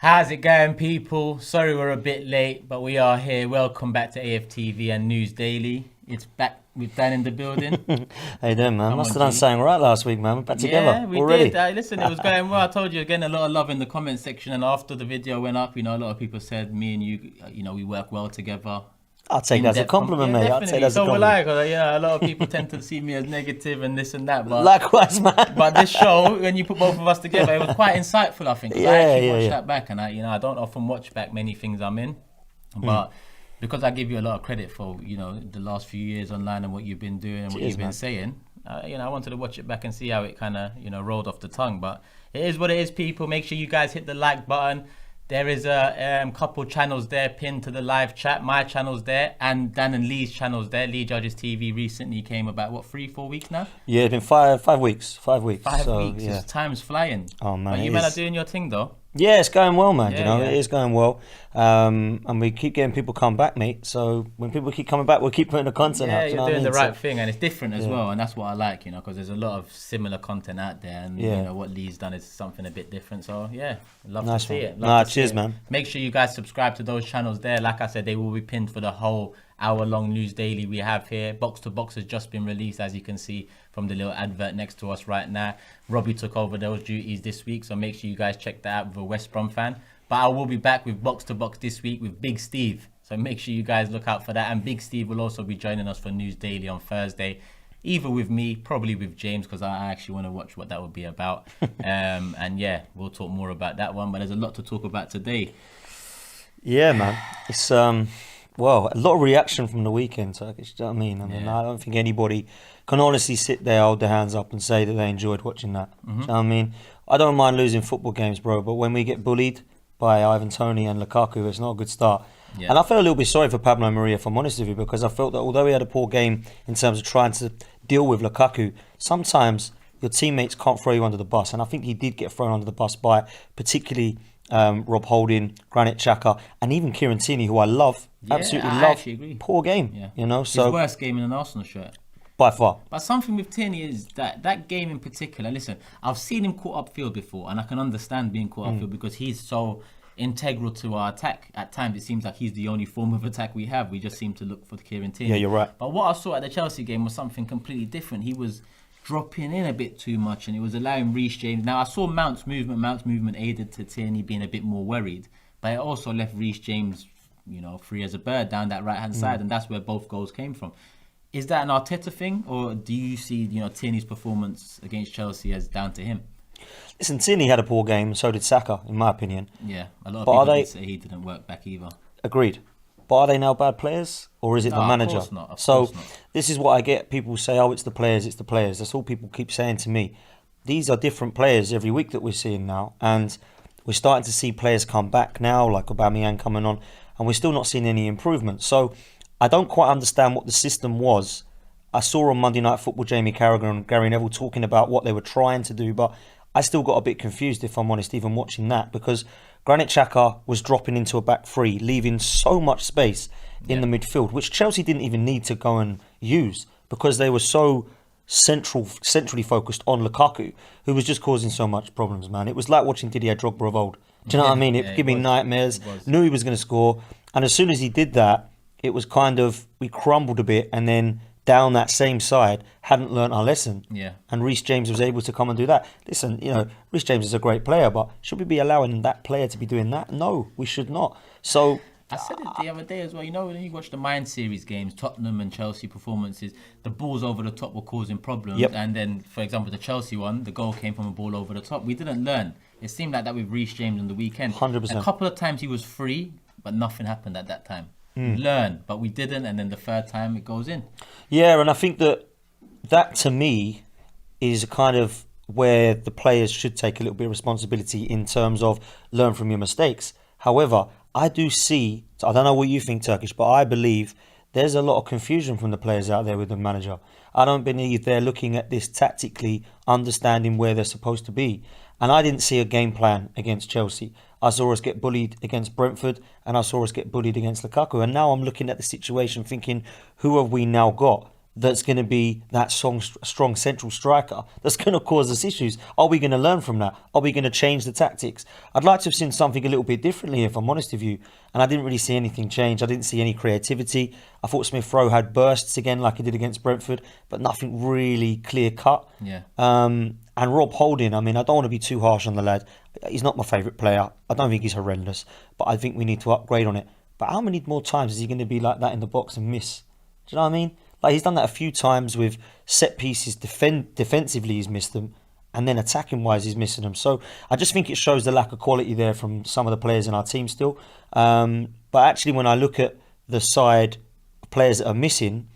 How's it going, people? Sorry we're a bit late, but we are here. Welcome back to AFTV and News Daily. It's back with Dan in the building. How you doing, man? Come Must on, have done G. something right last week, man. We're back together Yeah, we already. did. Listen, it was going well. I told you, again, a lot of love in the comment section. And after the video went up, a lot of people said me and you, we work well together. I'll take that as a compliment, mate. I'll take that as a So we're compliment. like, yeah, a lot of people tend to see me as negative and this and that. Likewise, man. But this show, when you put both of us together, it was quite insightful, I think. 'Cause I actually watched that back, and I don't often watch back many things I'm in, but because I give you a lot of credit for the last few years online and what you've been doing and what you've been saying, I wanted to watch it back and see how it kind of rolled off the tongue. But it is what it is, people. Make sure you guys hit the like button. There is a couple channels there pinned to the live chat. My channel's there, and Dan and Lee's channel's there. Lee Judges TV recently came about, 3-4 weeks now? Yeah, it's been 5 weeks. 5 weeks. 5 weeks. Yeah. Time's flying. Oh, man. But you men are doing your thing, though. Yeah, it's going well, man. Yeah. It is going well. And we keep getting people come back, mate. So when people keep coming back, we'll keep putting the content Yeah, out. you're what I doing the mean? right thing, and it's different as well, and that's what I like, because there's a lot of similar content out there, and what Lee's done is something a bit different. So yeah, love to see it. Cheers, man. Make sure you guys subscribe to those channels there. Like I said, they will be pinned for the whole hour-long news daily we have here. Box to Box has just been released, as you can see from the little advert next to us right now. Robbie took over those duties this week, so make sure you guys check that out with a West Brom fan. But I will be back with Box to Box this week with Big Steve. So make sure you guys look out for that. And Big Steve will also be joining us for News Daily on Thursday. Either with me, probably with James, because I actually want to watch what that would be about. And yeah, we'll talk more about that one. But there's a lot to talk about today. Yeah, man. It's a lot of reaction from the weekend, Turkish. Do you know what I mean? I don't think anybody can honestly sit there, hold their hands up, and say that they enjoyed watching that. Do you know what I mean? I don't mind losing football games, bro, but when we get bullied by Ivan Toney and Lukaku, it's not a good start. Yeah. And I felt a little bit sorry for Pablo Maria, if I'm honest with you, because I felt that although he had a poor game in terms of trying to deal with Lukaku, sometimes your teammates can't throw you under the bus. And I think he did get thrown under the bus by particularly Rob Holding, Granit Xhaka, and even Kieran Tierney, who I love, absolutely love. Poor game, His worst game in an Arsenal shirt. By far. But something with Tierney is that game in particular, listen, I've seen him caught upfield before, and I can understand being caught upfield because he's so integral to our attack. At times, it seems like he's the only form of attack we have. We just seem to look for Kieran Tierney. Yeah, you're right. But what I saw at the Chelsea game was something completely different. He was dropping in a bit too much, and it was allowing Reece James. Now, I saw Mount's movement aided to Tierney being a bit more worried, but it also left Reece James, free as a bird down that right-hand side, and that's where both goals came from. Is that an Arteta thing, or do you see, Tierney's performance against Chelsea as down to him? Listen, Tierney had a poor game, and so did Saka, in my opinion. Yeah, a lot of people did say he didn't work back either. Agreed. But are they now bad players, or is it the manager? Of course not. This is what I get. People say, "Oh, it's the players. It's the players." That's all people keep saying to me. These are different players every week that we're seeing now, and we're starting to see players come back now, like Aubameyang coming on, and we're still not seeing any improvement. So I don't quite understand what the system was. I saw on Monday Night Football Jamie Carragher and Gary Neville talking about what they were trying to do, but I still got a bit confused, if I'm honest, even watching that, because Granit Xhaka was dropping into a back three, leaving so much space in the midfield, which Chelsea didn't even need to go and use because they were so centrally focused on Lukaku, who was just causing so much problems, man. It was like watching Didier Drogba of old. Do you know what I mean? It gave me nightmares. Knew he was going to score. And as soon as he did that, it was kind of, we crumbled a bit, and then down that same side, hadn't learnt our lesson. Yeah. And Reece James was able to come and do that. Listen, Reece James is a great player, but should we be allowing that player to be doing that? No, we should not. So I said it the other day as well. When you watch the Mind Series games, Tottenham and Chelsea performances, the balls over the top were causing problems. Yep. And then, for example, the Chelsea one, the goal came from a ball over the top. We didn't learn. It seemed like that with Reece James on the weekend. 100%. A couple of times he was free, but nothing happened at that time. Learn, but we didn't, and then the third time it goes in. Yeah, and I think that to me is kind of where the players should take a little bit of responsibility in terms of learn from your mistakes. However, I do see, I don't know what you think, Turkish, but I believe there's a lot of confusion from the players out there with the manager. I don't believe they're looking at this tactically, understanding where they're supposed to be. And I didn't see a game plan against Chelsea. I saw us get bullied against Brentford, and I saw us get bullied against Lukaku. And now I'm looking at the situation thinking, who have we now got? that's going to be that strong central striker that's going to cause us issues? Are we going to learn from that? Are we going to change the tactics? I'd like to have seen something a little bit differently, if I'm honest with you. And I didn't really see anything change. I didn't see any creativity. I thought Smith Rowe had bursts again like he did against Brentford, but nothing really clear cut. Yeah. And Rob Holding, I mean, I don't want to be too harsh on the lad. He's not my favourite player. I don't think he's horrendous, but I think we need to upgrade on it. But how many more times is he going to be like that in the box and miss? Do you know what I mean? Like, he's done that a few times with set pieces. Defensively, he's missed them, and then attacking wise, he's missing them. So I just think it shows the lack of quality there from some of the players in our team still. But actually, when I look at the side of players that are missing,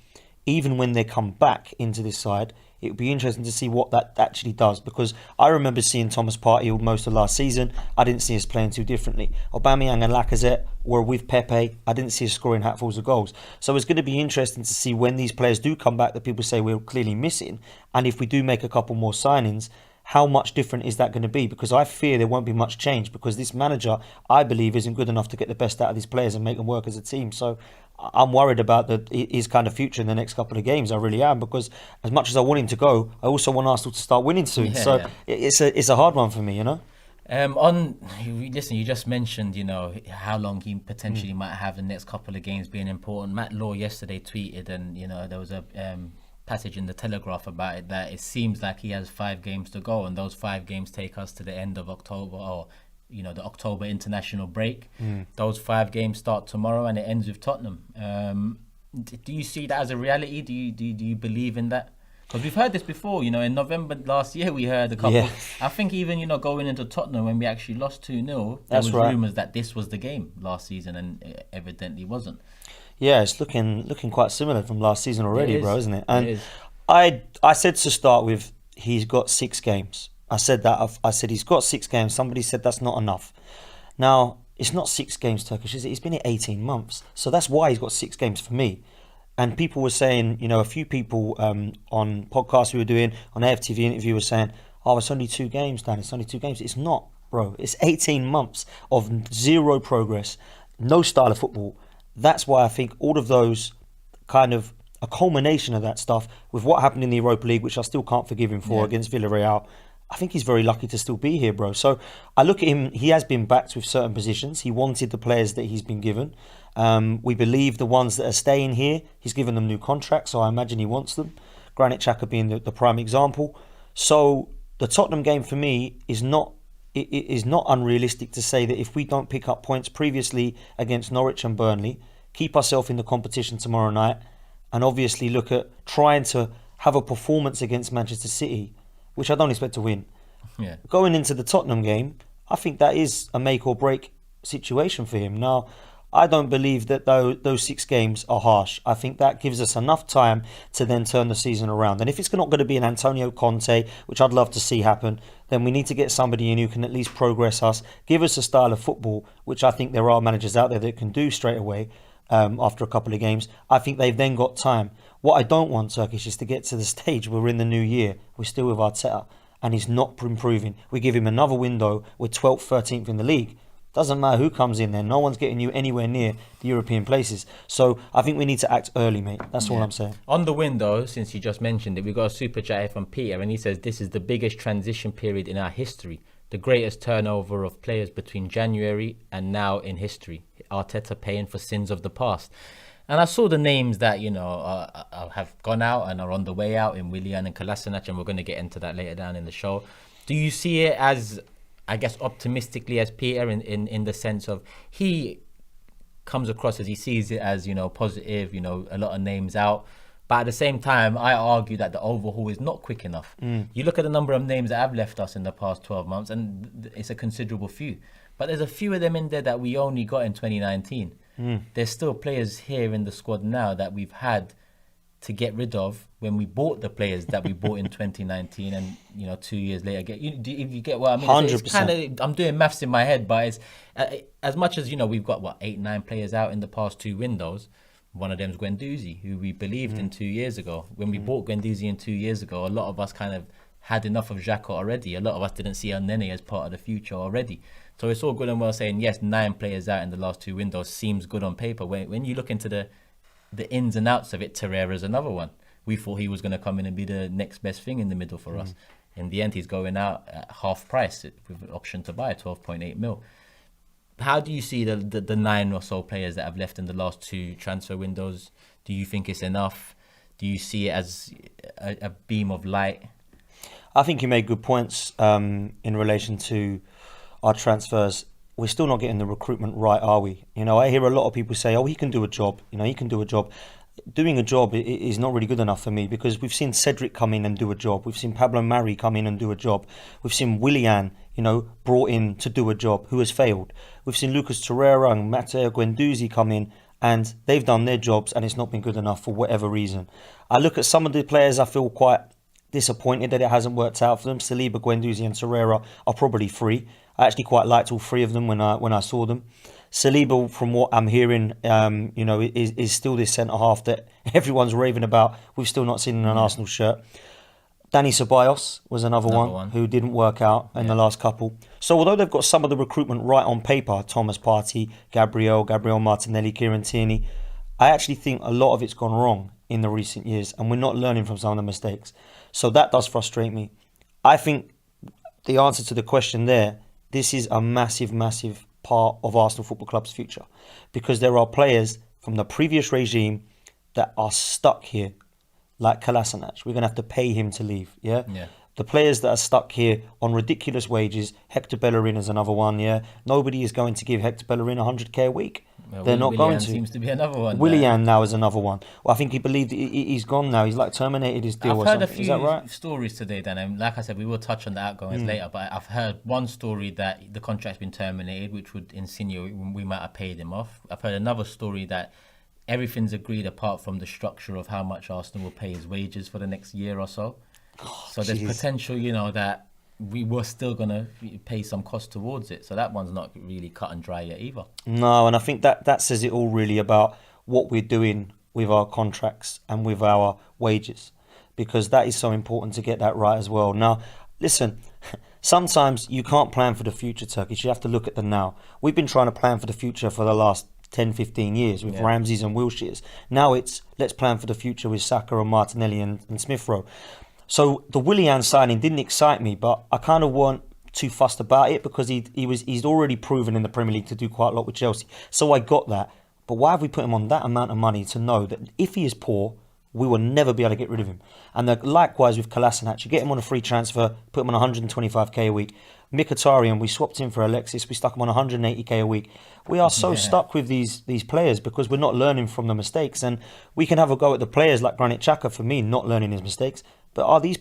even when they come back into this side, it would be interesting to see what that actually does, because I remember seeing Thomas Partey most of last season. I didn't see us playing too differently. Aubameyang and Lacazette were with Pepe. I didn't see us scoring hatfuls of goals. So it's going to be interesting to see when these players do come back that people say we're clearly missing, and if we do make a couple more signings, how much different is that going to be? Because I fear there won't be much change, because this manager, I believe, isn't good enough to get the best out of these players and make them work as a team. So I'm worried about his kind of future in the next couple of games. I really am, because as much as I want him to go, I also want Arsenal to start winning soon. It's a hard one for me, you know. Listen, you just mentioned, how long he potentially might have the next couple of games being important. Matt Law yesterday tweeted, and there was a passage in the Telegraph about it, that it seems like he has 5 games to go, and those 5 games take us to the end of October, or the October international break. Those 5 games start tomorrow, and it ends with Tottenham. Do you see that as a reality? Do you believe in that? Because we've heard this before. In November last year, we heard a couple. Yeah. I think even going into Tottenham when we actually lost 2-0, there That's was right. rumours that this was the game last season, and it evidently wasn't. Yeah, it's looking quite similar from last season already, bro, isn't it? And It is. I said to start with, he's got 6 games. I said that. I said he's got 6 games. Somebody said that's not enough. Now, it's not 6 games, Turkish, is it? He's been here 18 months. So that's why he's got 6 games for me. And people were saying, a few people on podcasts we were doing, on AFTV interview, were saying, oh, it's only 2 games, Dan. It's only 2 games. It's not, bro. It's 18 months of zero progress, no style of football. That's why I think all of those kind of a culmination of that stuff with what happened in the Europa League, which I still can't forgive him for against Villarreal. I think he's very lucky to still be here, bro. So I look at him, he has been backed with certain positions. He wanted the players that he's been given. We believe the ones that are staying here, he's given them new contracts, so I imagine he wants them. Granit Xhaka being the prime example. So the Tottenham game for me is not unrealistic to say that if we don't pick up points previously against Norwich and Burnley, keep ourselves in the competition tomorrow night, and obviously look at trying to have a performance against Manchester City, which I don't expect to win. Yeah. Going into the Tottenham game, I think that is a make or break situation for him. Now, I don't believe that those 6 games are harsh. I think that gives us enough time to then turn the season around. And if it's not going to be an Antonio Conte, which I'd love to see happen, then we need to get somebody in who can at least progress us, give us a style of football, which I think there are managers out there that can do straight away after a couple of games. I think they've then got time. What I don't want, Turkish, is to get to the stage where we're in the new year, we're still with Arteta, and he's not improving. We give him another window, we're 12th, 13th in the league. Doesn't matter who comes in there. No one's getting you anywhere near the European places. So I think we need to act early, mate. That's all I'm saying. On the window, since you just mentioned it, we've got a super chat here from Peter, and he says this is the biggest transition period in our history. The greatest turnover of players between January and now in history. Arteta paying for sins of the past. And I saw the names that, have gone out and are on the way out in Willian and Kolasinac, and we're going to get into that later down in the show. Do you see it as, I guess, optimistically as Peter in the sense of he comes across as he sees it as, positive, a lot of names out. But at the same time, I argue that the overhaul is not quick enough. You look at the number of names that have left us in the past 12 months, and it's a considerable few. But there's a few of them in there that we only got in 2019. There's still players here in the squad now that we've had to get rid of when we bought the players that we bought in 2019, and 2 years later if you get what I mean. 100%. It's kind of, I'm doing maths in my head, but it's as much as we've got 8-9 players out in the past 2 windows. One of them is Guendouzi, who we believed in 2 years ago. When we bought Guendouzi in 2 years ago, a lot of us kind of had enough of Xhaka already. A lot of us didn't see Nene as part of the future already. So it's all good and well saying, yes, 9 players out in the last 2 windows seems good on paper. When you look into the ins and outs of it, Torreira's another one. we thought he was going to come in and be the next best thing in the middle for us. In the end, he's going out at half price with an option to buy 12.8 mil. How do you see the 9 or so players that have left in the last 2 transfer windows? Do you think it's enough? Do you see it as a beam of light? I think you made good points in relation to our transfers. We're still not getting the recruitment right, are we? You know, I hear a lot of people say, oh, he can do a job. You know, he can do a job. Doing a job is not really good enough for me, because we've seen Cedric come in and do a job. We've seen Pablo Mari come in and do a job. We've seen Willian, you know, brought in to do a job, who has failed. We've seen Lucas Torreira and Matteo Guendouzi come in, and they've done their jobs, and it's not been good enough for whatever reason. I look at some of the players, I feel quite disappointed that it hasn't worked out for them. Saliba, Guendouzi and Torreira are probably free. I actually quite liked all 3 of them when I saw them. Saliba, from what I'm hearing, you know, is still this centre-half that everyone's raving about. We've still not seen in an Arsenal shirt. Danny Ceballos was another one who didn't work out in the last couple. So although they've got some of the recruitment right on paper, Thomas Partey, Gabriel Martinelli, Kieran Tierney, I actually think a lot of it's gone wrong in the recent years, and we're not learning from some of the mistakes. So that does frustrate me. I think the answer to the question there, this is a massive, massive part of Arsenal Football Club's future, because there are players from the previous regime that are stuck here, like Kolasinac. We're going to have to pay him to leave. Yeah. The players that are stuck here on ridiculous wages, Hector Bellerin is another one. Yeah, nobody is going to give Hector Bellerin 100k a week. Well, they're not going to. Seems to be another one. Willian now is another one. Well, I think he believed he's gone now. He's like terminated his deal. I've heard a few right? stories today, Dan. And like I said, we will touch on the outgoings later. But I've heard one story that the contract's been terminated, which would insinuate we might have paid him off. I've heard another story that everything's agreed apart from the structure of how much Arsenal will pay his wages for the next year or so. So there's potential, you know, that we were still going to pay some cost towards it. So that one's not really cut and dry yet either. No, and I think that says it all really about what we're doing with our contracts and with our wages, because that is so important to get that right as well. Now, listen, sometimes you can't plan for the future, Turkish. You have to look at the now. We've been trying to plan for the future for the last 10, 15 years with Ramses and Wilshere's. Now it's let's plan for the future with Saka and Martinelli and Smith Rowe. So the Willian signing didn't excite me, but I kind of weren't too fussed about it, because he's already proven in the Premier League to do quite a lot with Chelsea. So I got that. But why have we put him on that amount of money to know that if he is poor, we will never be able to get rid of him? And likewise with Kolasinac, you get him on a free transfer, put him on 125k a week. Mkhitaryan, we swapped him for Alexis, we stuck him on 180k a week. We are so stuck with these players because we're not learning from the mistakes. And we can have a go at the players like Granit Xhaka, for me, not learning his mistakes. But are these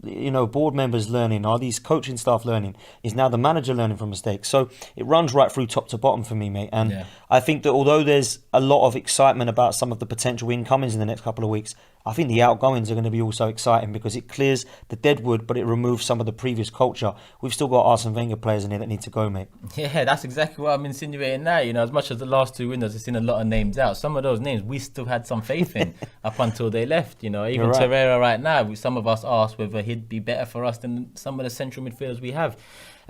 you know, board members learning? Are these coaching staff learning? Is now the manager learning from mistakes? So it runs right through top to bottom for me, mate. And I think that although there's a lot of excitement about some of the potential incomings in the next couple of weeks, I think the outgoings are going to be also exciting, because it clears the deadwood, but it removes some of the previous culture. We've still got Arsene Wenger players in here that need to go, mate. Yeah, that's exactly what I'm insinuating now. You know, as much as the last 2 windows, I've seen a lot of names out. Some of those names we still had some faith in up until they left. You know, even right. Torreira right now, some of us asked whether he'd be better for us than some of the central midfielders we have.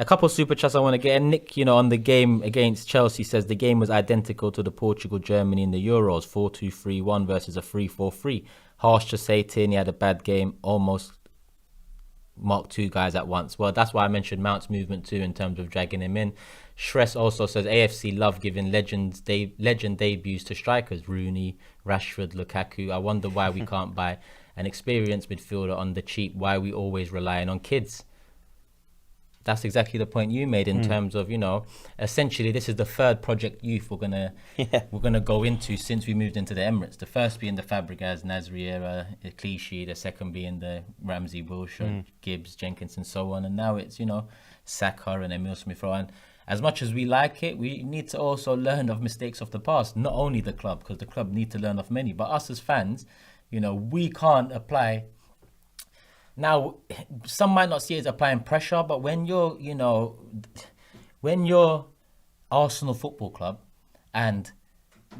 A couple of super chats I want to get in. Nick, you know, on the game against Chelsea, says the game was identical to the Portugal-Germany in the Euros, 4-2-3-1 versus a 3-4-3. Harsh to say Tierney had a bad game, almost marked 2 guys at once. Well, that's why I mentioned Mount's movement too in terms of dragging him in. Shress also says AFC love giving legend debuts to strikers, Rooney, Rashford, Lukaku. I wonder why we can't buy an experienced midfielder on the cheap, why are we always relying on kids? That's exactly the point you made in terms of, you know, essentially this is the 3rd project youth we're gonna go into since we moved into the Emirates. The first being the Fabregas, Nasri era, Clichy, the second being the Ramsey, Wilshere, Gibbs, Jenkins and so on. And now it's, you know, Saka and Emile Smith Rowe. And as much as we like it, we need to also learn of mistakes of the past. Not only the club, because the club need to learn of many, but us as fans, you know, we can't apply. Now, some might not see it as applying pressure, but when you're Arsenal Football Club and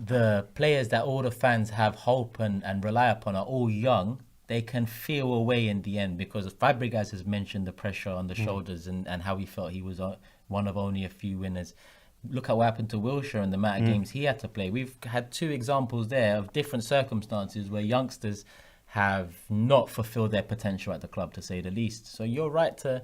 the players that all the fans have hope and rely upon are all young, they can feel a way in the end, because Fabregas has mentioned the pressure on the shoulders and how he felt he was one of only a few winners. Look at what happened to Wilshere and the amount of games he had to play. We've had 2 examples there of different circumstances where youngsters have not fulfilled their potential at the club, to say the least. So you're right to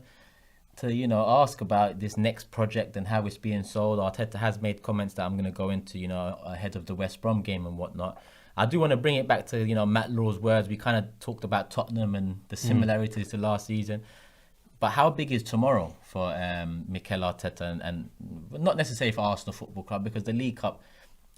ask about this next project and how it's being sold. Arteta has made comments that I'm going to go into, ahead of the West Brom game and whatnot. I do want to bring it back to, Matt Law's words. We kind of talked about Tottenham and the similarities to last season. But how big is tomorrow for Mikel Arteta and not necessarily for Arsenal Football Club, because the League Cup,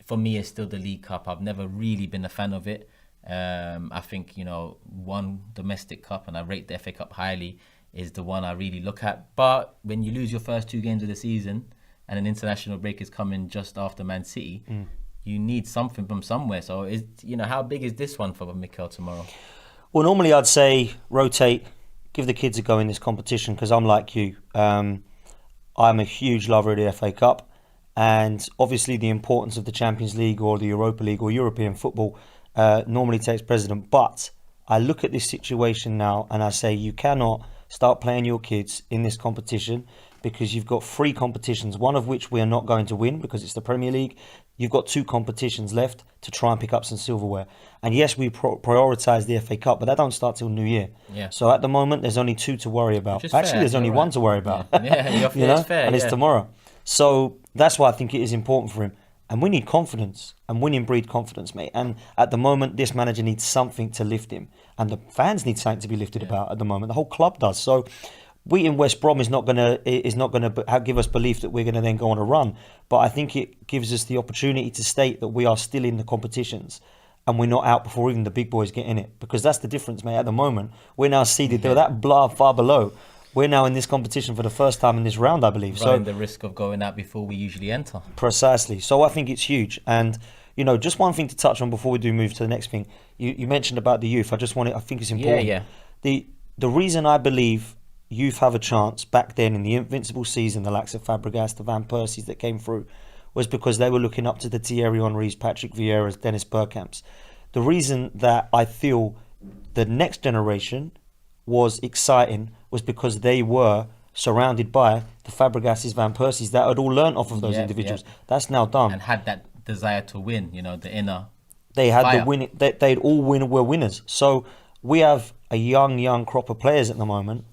for me, is still the League Cup. I've never really been a fan of it. I think, one domestic cup, and I rate the FA Cup highly, is the one I really look at. But when you lose your first 2 games of the season and an international break is coming just after Man City, you need something from somewhere. So, how big is this one for Mikel tomorrow? Well, normally I'd say rotate, give the kids a go in this competition, because I'm like you. I'm a huge lover of the FA Cup, and obviously the importance of the Champions League or the Europa League or European football normally takes precedent. But I look at this situation now and I say you cannot start playing your kids in this competition, because you've got 3 competitions, one of which we are not going to win because it's the Premier League. You've got 2 competitions left to try and pick up some silverware. And yes, we prioritise the FA Cup, but that don't start till New Year. Yeah. So at the moment, there's only 2 to worry about. Actually, fair. there's only You're 1 right. to worry about. Yeah, it's fair. And it's tomorrow. So that's why I think it is important for him. And we need confidence, and winning breed confidence, mate. And at the moment, this manager needs something to lift him. And the fans need something to be lifted about at the moment. The whole club does. So beating West Brom is not gonna give us belief that we're gonna then go on a run. But I think it gives us the opportunity to state that we are still in the competitions and we're not out before even the big boys get in it. Because that's the difference, mate. At the moment, we're now seeded. They're that far below. We're now in this competition for the first time in this round, I believe. Running the risk of going out before we usually enter. Precisely. So I think it's huge. And, just one thing to touch on before we do move to the next thing. You mentioned about the youth. I think it's important. Yeah. The reason I believe youth have a chance back then in the invincible season, the likes of Fabregas, the Van Persies that came through, was because they were looking up to the Thierry Henrys, Patrick Vieira's, Dennis Bergkamps. The reason that I feel the next generation was exciting was because they were surrounded by the Fabregases, Van Persies that had all learnt off of those individuals. That's now done. And had that desire to win, the inner. They had fire. the win. They'd all were winners. So we have a young crop of players at the moment,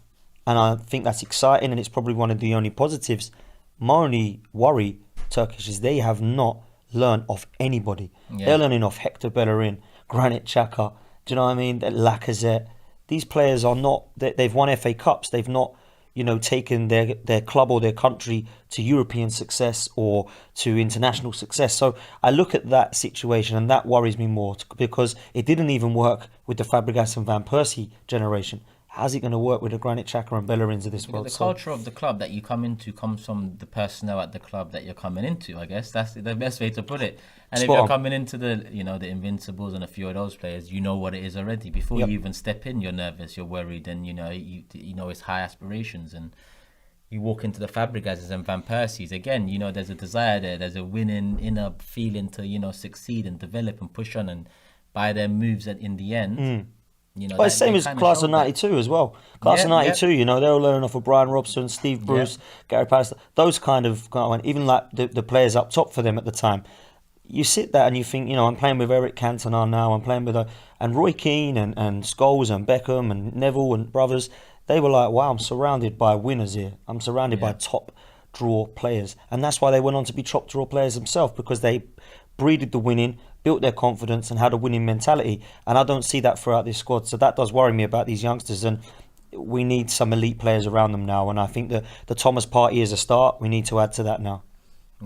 and I think that's exciting, and it's probably one of the only positives. My only worry, Turkish, is they have not learned off anybody. Yeah. They're learning off Hector Bellerin, Granit Xhaka. Do you know what I mean? Lacazette. These players are not. They've won FA Cups. They've not, taken their club or their country to European success or to international success. So I look at that situation and that worries me more, because it didn't even work with the Fabregas and Van Persie generation. How's it going to work with the Granit Xhaka and Bellerins of this world? The culture of the club that you come into comes from the personnel at the club that you're coming into. I guess that's the best way to put it. And if you're coming into the the Invincibles and a few of those players, you know what it is already. Before you even step in, you're nervous, you're worried, and it's high aspirations. And you walk into the Fabregas and Van Persies again. There's a desire there. There's a winning inner feeling to succeed and develop and push on. And by their moves in the end. But it's same as Class of 92 as well. Class of 92, they were learning off of Brian Robson, Steve Bruce, Gary Pallister, those kind of even like the players up top for them at the time. You sit there and you think, I'm playing with Eric Cantona now, I'm playing with and Roy Keane and Scholes and Beckham and Neville and brothers. They were like, wow, I'm surrounded by winners here. I'm surrounded by top draw players. And that's why they went on to be top draw players themselves, because they breeded the winning, built their confidence and had a winning mentality. And I don't see that throughout this squad. So that does worry me about these youngsters. And we need some elite players around them now. And I think that the Thomas Partey is a start. We need to add to that now.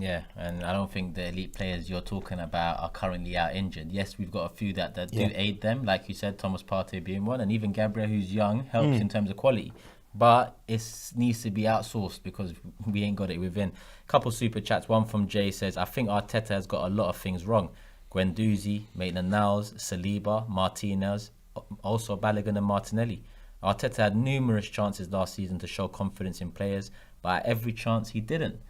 Yeah, and I don't think the elite players you're talking about are currently out injured. Yes, we've got a few that do aid them, like you said, Thomas Partey being one, and even Gabriel, who's young, helps in terms of quality. But it needs to be outsourced because we ain't got it within. Couple super chats. One from Jay says, I think Arteta has got a lot of things wrong. Guendouzi, Maitland-Niles, Saliba, Martinez, also Balogun and Martinelli. Arteta had numerous chances last season to show confidence in players, but at every chance he didn't.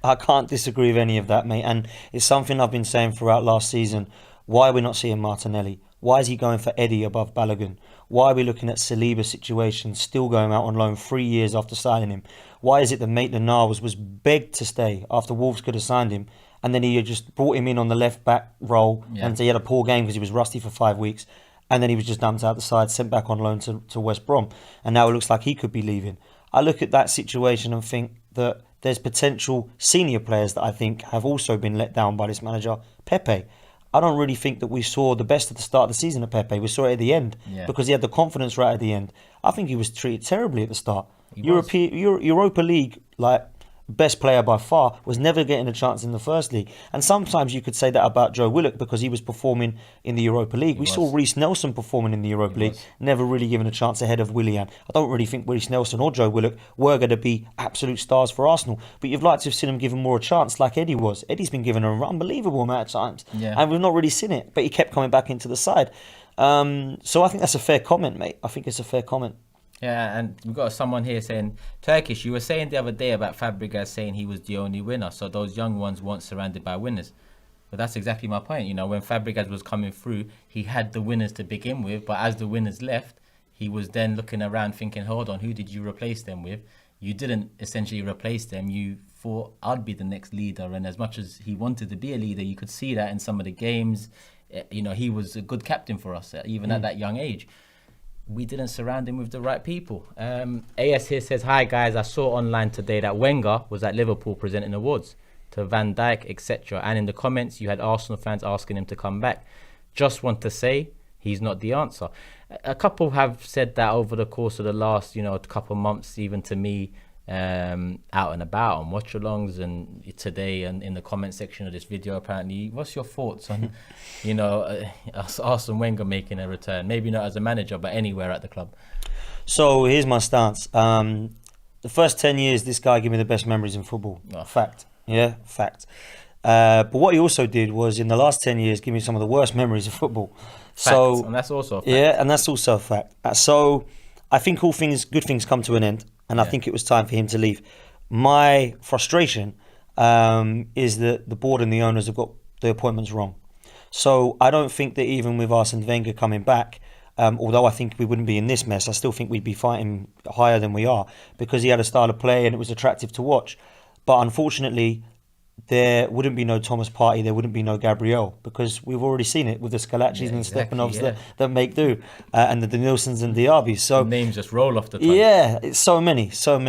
I can't disagree with any of that, mate. And it's something I've been saying throughout last season. Why are we not seeing Martinelli? Why is he going for Eddie above Balogun? Why are we looking at Saliba's situation still going out on loan 3 years after signing him? Why is it that Maitland-Niles was begged to stay after Wolves could have signed him, and then he had just brought him in on the left back role and he had a poor game because he was rusty for 5 weeks? and then he was just dumped out the side, sent back on loan to West Brom, and now it looks like he could be leaving. I look at that situation and think that there's potential senior players that I think have also been let down by this manager, Pepe. I don't really think that we saw the best at the start of the season of Pepe. We saw it at the end because he had the confidence right at the end. I think he was treated terribly at the start. Europa League, like, best player by far, was never getting a chance in the first league. And sometimes you could say that about Joe Willock because he was performing in the Europa League. We saw Reece Nelson performing in the Europa League, never really given a chance ahead of Willian. I don't really think Reece Nelson or Joe Willock were going to be absolute stars for Arsenal, but you'd like to have seen him given more a chance like Eddie was. Eddie's been given an unbelievable amount of times, and we've not really seen it, but he kept coming back into the side. So I think that's a fair comment, mate. I think it's a fair comment. Yeah, and we've got someone here saying, Turkish, you were saying the other day about Fabregas saying he was the only winner, so those young ones weren't surrounded by winners. But that's exactly my point. You know, when Fabregas was coming through, he had the winners to begin with, but as the winners left, he was then looking around thinking, hold on, who did you replace them with? You didn't essentially replace them. You thought, I'd be the next leader. And as much as he wanted to be a leader, you could see that in some of the games. You know, he was a good captain for us, even at that young age. We didn't surround him with the right people. AS here says, hi guys, I saw online today that Wenger was at Liverpool presenting awards to Van Dijk, etc. And in the comments, you had Arsenal fans asking him to come back. Just want to say, he's not the answer. A couple have said that over the course of the last, couple months, even to me, out and about on watch-alongs and today and in the comment section of this video. Apparently, what's your thoughts on Arsene Wenger making a return? Maybe not as a manager, but anywhere at the club. So here's my stance. The first 10 years this guy gave me the best memories in football. Fact. But what he also did was in the last 10 years give me some of the worst memories of football. So, and that's also a fact. Yeah, and that's also a fact. So I think good things come to an end, and I think it was time for him to leave. My frustration is that the board and the owners have got the appointments wrong. So I don't think that even with Arsene Wenger coming back, although I think we wouldn't be in this mess, I still think we'd be fighting higher than we are because he had a style of play and it was attractive to watch. But unfortunately, there wouldn't be no Thomas Partey, there wouldn't be no Gabriel, because we've already seen it with the Scalaccis and the Stepanovs that make do, and the Nilsons and Diabys. So names just roll off the tongue. Yeah, it's so many. So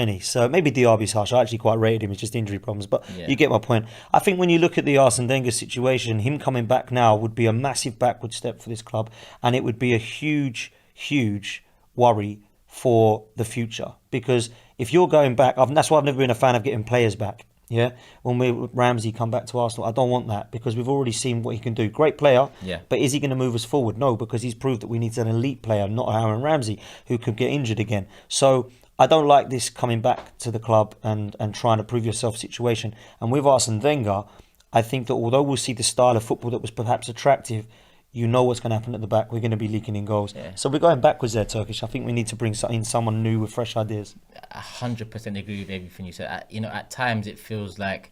maybe Diaby's harsh. I actually quite rated him. It's just injury problems, but you get my point. I think when you look at the Arsene Wenger situation, him coming back now would be a massive backward step for this club, and it would be a huge, huge worry for the future. Because if you're going back, that's why I've never been a fan of getting players back. Yeah, when Ramsey come back to Arsenal, I don't want that because we've already seen what he can do. Great player, but is he going to move us forward? No, because he's proved that we need an elite player, not Aaron Ramsey, who could get injured again. So I don't like this coming back to the club and trying to prove yourself situation. And with Arsene Wenger, I think that although we'll see the style of football that was perhaps attractive, you know what's going to happen at the back. We're going to be leaking in goals. Yeah. So we're going backwards there, Turkish. I think we need to bring in someone new with fresh ideas. 100% agree with everything you said. At times it feels like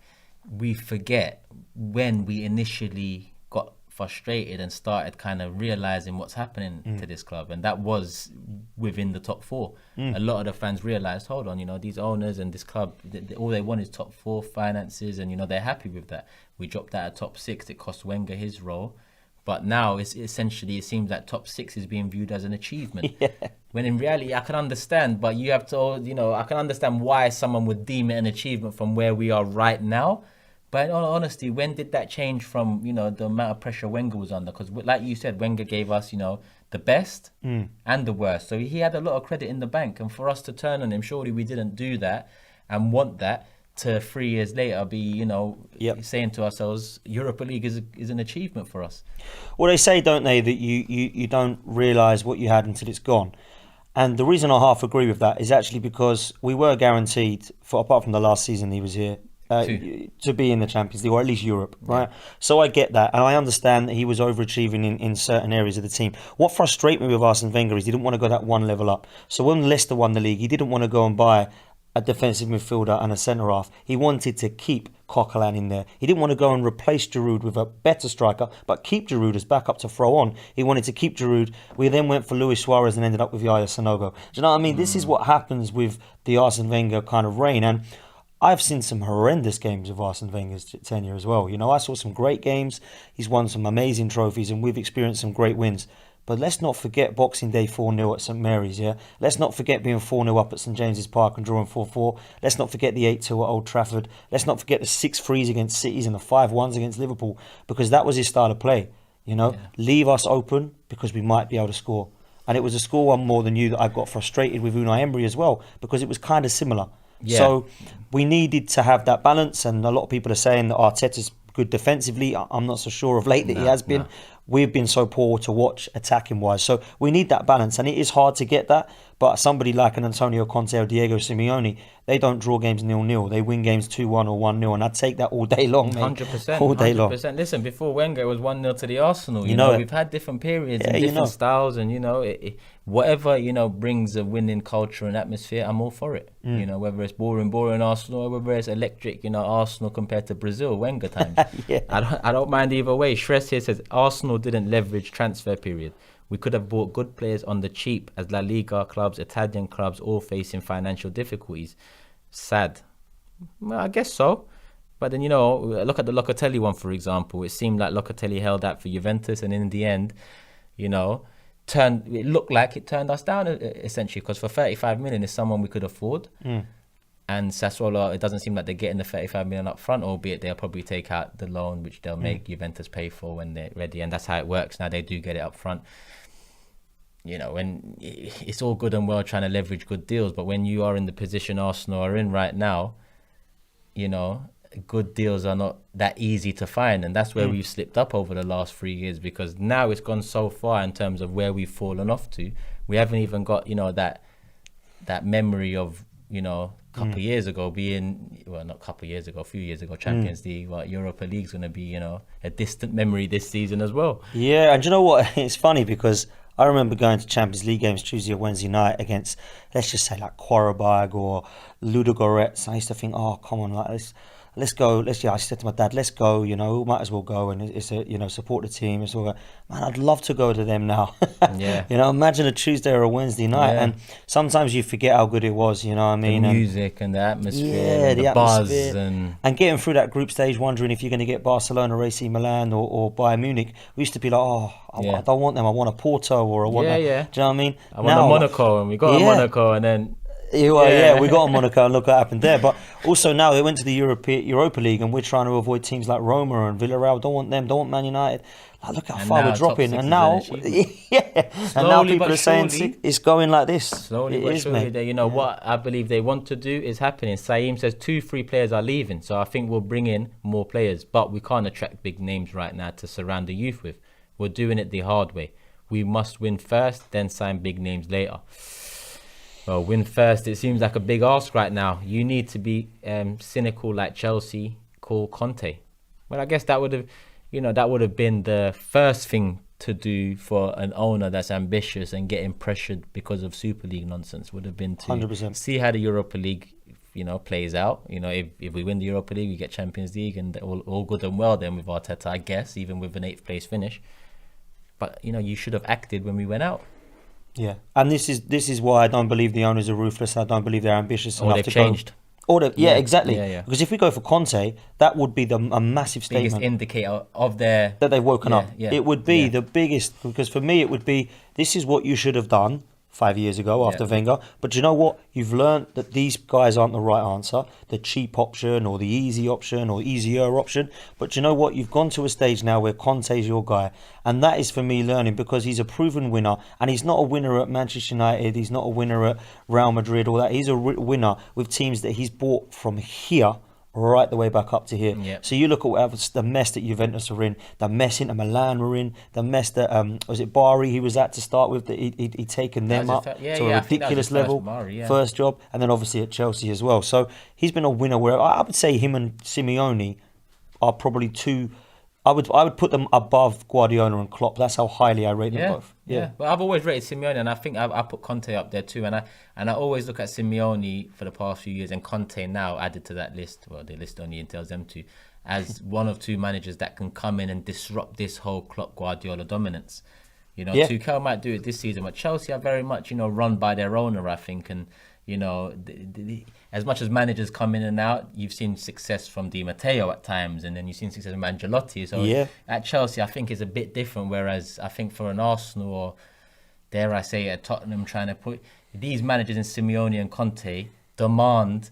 we forget when we initially got frustrated and started kind of realising what's happening to this club. And that was within the top four. A lot of the fans realised, hold on, these owners and this club, all they want is top four finances and, they're happy with that. We dropped out of top six. It cost Wenger his role. But now it seems like top six is being viewed as an achievement. Yeah. When in reality, I can understand, but you have to, I can understand why someone would deem it an achievement from where we are right now. But in all honesty, when did that change from, the amount of pressure Wenger was under? Because like you said, Wenger gave us, the best and the worst. So he had a lot of credit in the bank. And for us to turn on him, surely we didn't do that and want that. To 3 years later be, saying to ourselves, Europa League is an achievement for us. Well, they say, don't they, that you don't realise what you had until it's gone. And the reason I half agree with that is actually because we were guaranteed, apart from the last season he was here, to be in the Champions League, or at least Europe, right? So I get that, and I understand that he was overachieving in certain areas of the team. What frustrates me with Arsene Wenger is he didn't want to go that one level up. So when Leicester won the league, he didn't want to go and buy a defensive midfielder and a centre-half. He wanted to keep Coquelin in there. He didn't want to go and replace Giroud with a better striker, but keep Giroud as backup to throw on. He wanted to keep Giroud. We then went for Luis Suarez and ended up with Yaya Sanogo. Do you know what I mean? This is what happens with the Arsene Wenger kind of reign. And I've seen some horrendous games of Arsene Wenger's tenure as well. I saw some great games. He's won some amazing trophies and we've experienced some great wins. But let's not forget Boxing Day 4-0 at St Mary's, yeah? Let's not forget being 4-0 up at St James's Park and drawing 4-4. Let's not forget the 8-2 at Old Trafford. Let's not forget the 6-3s against Cities and the 5-1s against Liverpool, because that was his style of play, you know? Yeah. Leave us open because we might be able to score. And it was a score one more than you that I got frustrated with Unai Emery as well, because it was kind of similar. Yeah. So we needed to have that balance, and a lot of people are saying that Arteta's good defensively. I'm not so sure of late that he has been. No. We've been so poor to watch attacking wise. So we need that balance, and it is hard to get that. But somebody like an Antonio Conte or Diego Simeone, they don't draw games 0-0. They win games 2-1 or 1-0, and I'd take that all day long, mate. 100%. All day long. 100%. Listen, before Wenger, it was 1-0 to the Arsenal. You know know, it. we've had different periods Yeah, and you different know. styles, and whatever brings a winning culture and atmosphere, I'm all for it. You know, whether it's boring Arsenal or whether it's electric, Arsenal compared to Brazil, Wenger times. Yeah. I don't mind either way. Shress here says Arsenal didn't leverage transfer period. We could have bought good players on the cheap, as La Liga clubs, Italian clubs, all facing financial difficulties. Sad. Well, I guess so. But then, look at the Locatelli one, for example. It seemed like Locatelli held out for Juventus, and in the end, it looked like it turned us down, essentially, because for 35 million is someone we could afford. And Sassuolo, it doesn't seem like they're getting the 35 million up front, albeit they'll probably take out the loan, which they'll make Juventus pay for when they're ready. And that's how it works now. They do get it up front. When it's all good and well trying to leverage good deals, but when you are in the position Arsenal are in right now, good deals are not that easy to find. And that's where we've slipped up over the last 3 years, because now it's gone so far in terms of where we've fallen off to. We haven't even got, that memory of, a couple of years ago being, well, not a couple of years ago, a few years ago, Champions League, Europa League's going to be, a distant memory this season as well. Yeah, and you know what? It's funny because I remember going to Champions League games Tuesday or Wednesday night against, let's just say, like Qarabag or Ludogorets. I used to think, oh, come on, like let's go. I said to my dad, let's go. Might as well go, and it's support the team. It's all, man, I'd love to go to them now. Yeah. Imagine a Tuesday or a Wednesday night, Yeah. and sometimes you forget how good it was. You know what I mean? The music and the atmosphere, Yeah, and the buzz, atmosphere. And getting through that group stage, wondering if you're going to get Barcelona, AC Milan, or Bayern Munich. We used to be like, I don't want them. I want a Porto or I want. Yeah. Do you know what I mean? I want a Monaco, and we got a Monaco, and then. We got a Monaco, and look what happened there. But also now they went to the Europa League, and we're trying to avoid teams like Roma and Villarreal. Don't want them. Don't want Man United. Like, look how far we're dropping. And now, and now people are saying it's going like this. Slowly but surely, what I believe they want to do is happening. Saeem says 2-3 players are leaving, so I think we'll bring in more players, but we can't attract big names right now to surround the youth with. We're doing it the hard way. We must win first, then sign big names later. Well, win first, it seems like a big ask right now. You need to be cynical like Chelsea, call Conte. Well, I guess that would have been the first thing to do for an owner that's ambitious and getting pressured because of Super League nonsense, would have been to 100%. see how the Europa League, plays out. If we win the Europa League, we get Champions League, and all good and well then with Arteta, I guess, even with an 8th place finish. But, you should have acted when we went out. Yeah, and this is why I don't believe the owners are ruthless. I don't believe they're ambitious enough to changed. Exactly. Yeah. Because if we go for Conte, that would be a massive statement. Biggest indicator of that they've woken up. Yeah. It would be the biggest, because for me it would be, this is what you should have done 5 years ago after Wenger. But you know what? You've learned that these guys aren't the right answer, the cheap option or the easy option or easier option. But you know what? You've gone to a stage now where Conte's your guy. And that is for me learning, because he's a proven winner. And he's not a winner at Manchester United. He's not a winner at Real Madrid, all that. He's a winner with teams that he's bought from here right the way back up to here. Yep. So you look at the mess that Juventus are in, the mess Inter Milan were in, the mess that was it Bari he was at to start with, that he'd taken them up to a ridiculous level, first job, and then obviously at Chelsea as well. So he's been a winner where I would say him and Simeone are probably two. I would put them above Guardiola and Klopp. That's how highly I rate them both. Yeah. Well, I've always rated Simeone, and I think I put Conte up there too. And I always look at Simeone for the past few years, and Conte now added to that list. Well, the list only entails them two, as one of two managers that can come in and disrupt this whole Klopp Guardiola dominance. Tuchel might do it this season, but Chelsea are very much run by their owner, I think, and As much as managers come in and out, you've seen success from Di Matteo at times, and then you've seen success from Ancelotti. So at Chelsea, I think it's a bit different. Whereas I think for an Arsenal, or dare I say at Tottenham, trying to put these managers in Simeone and Conte demand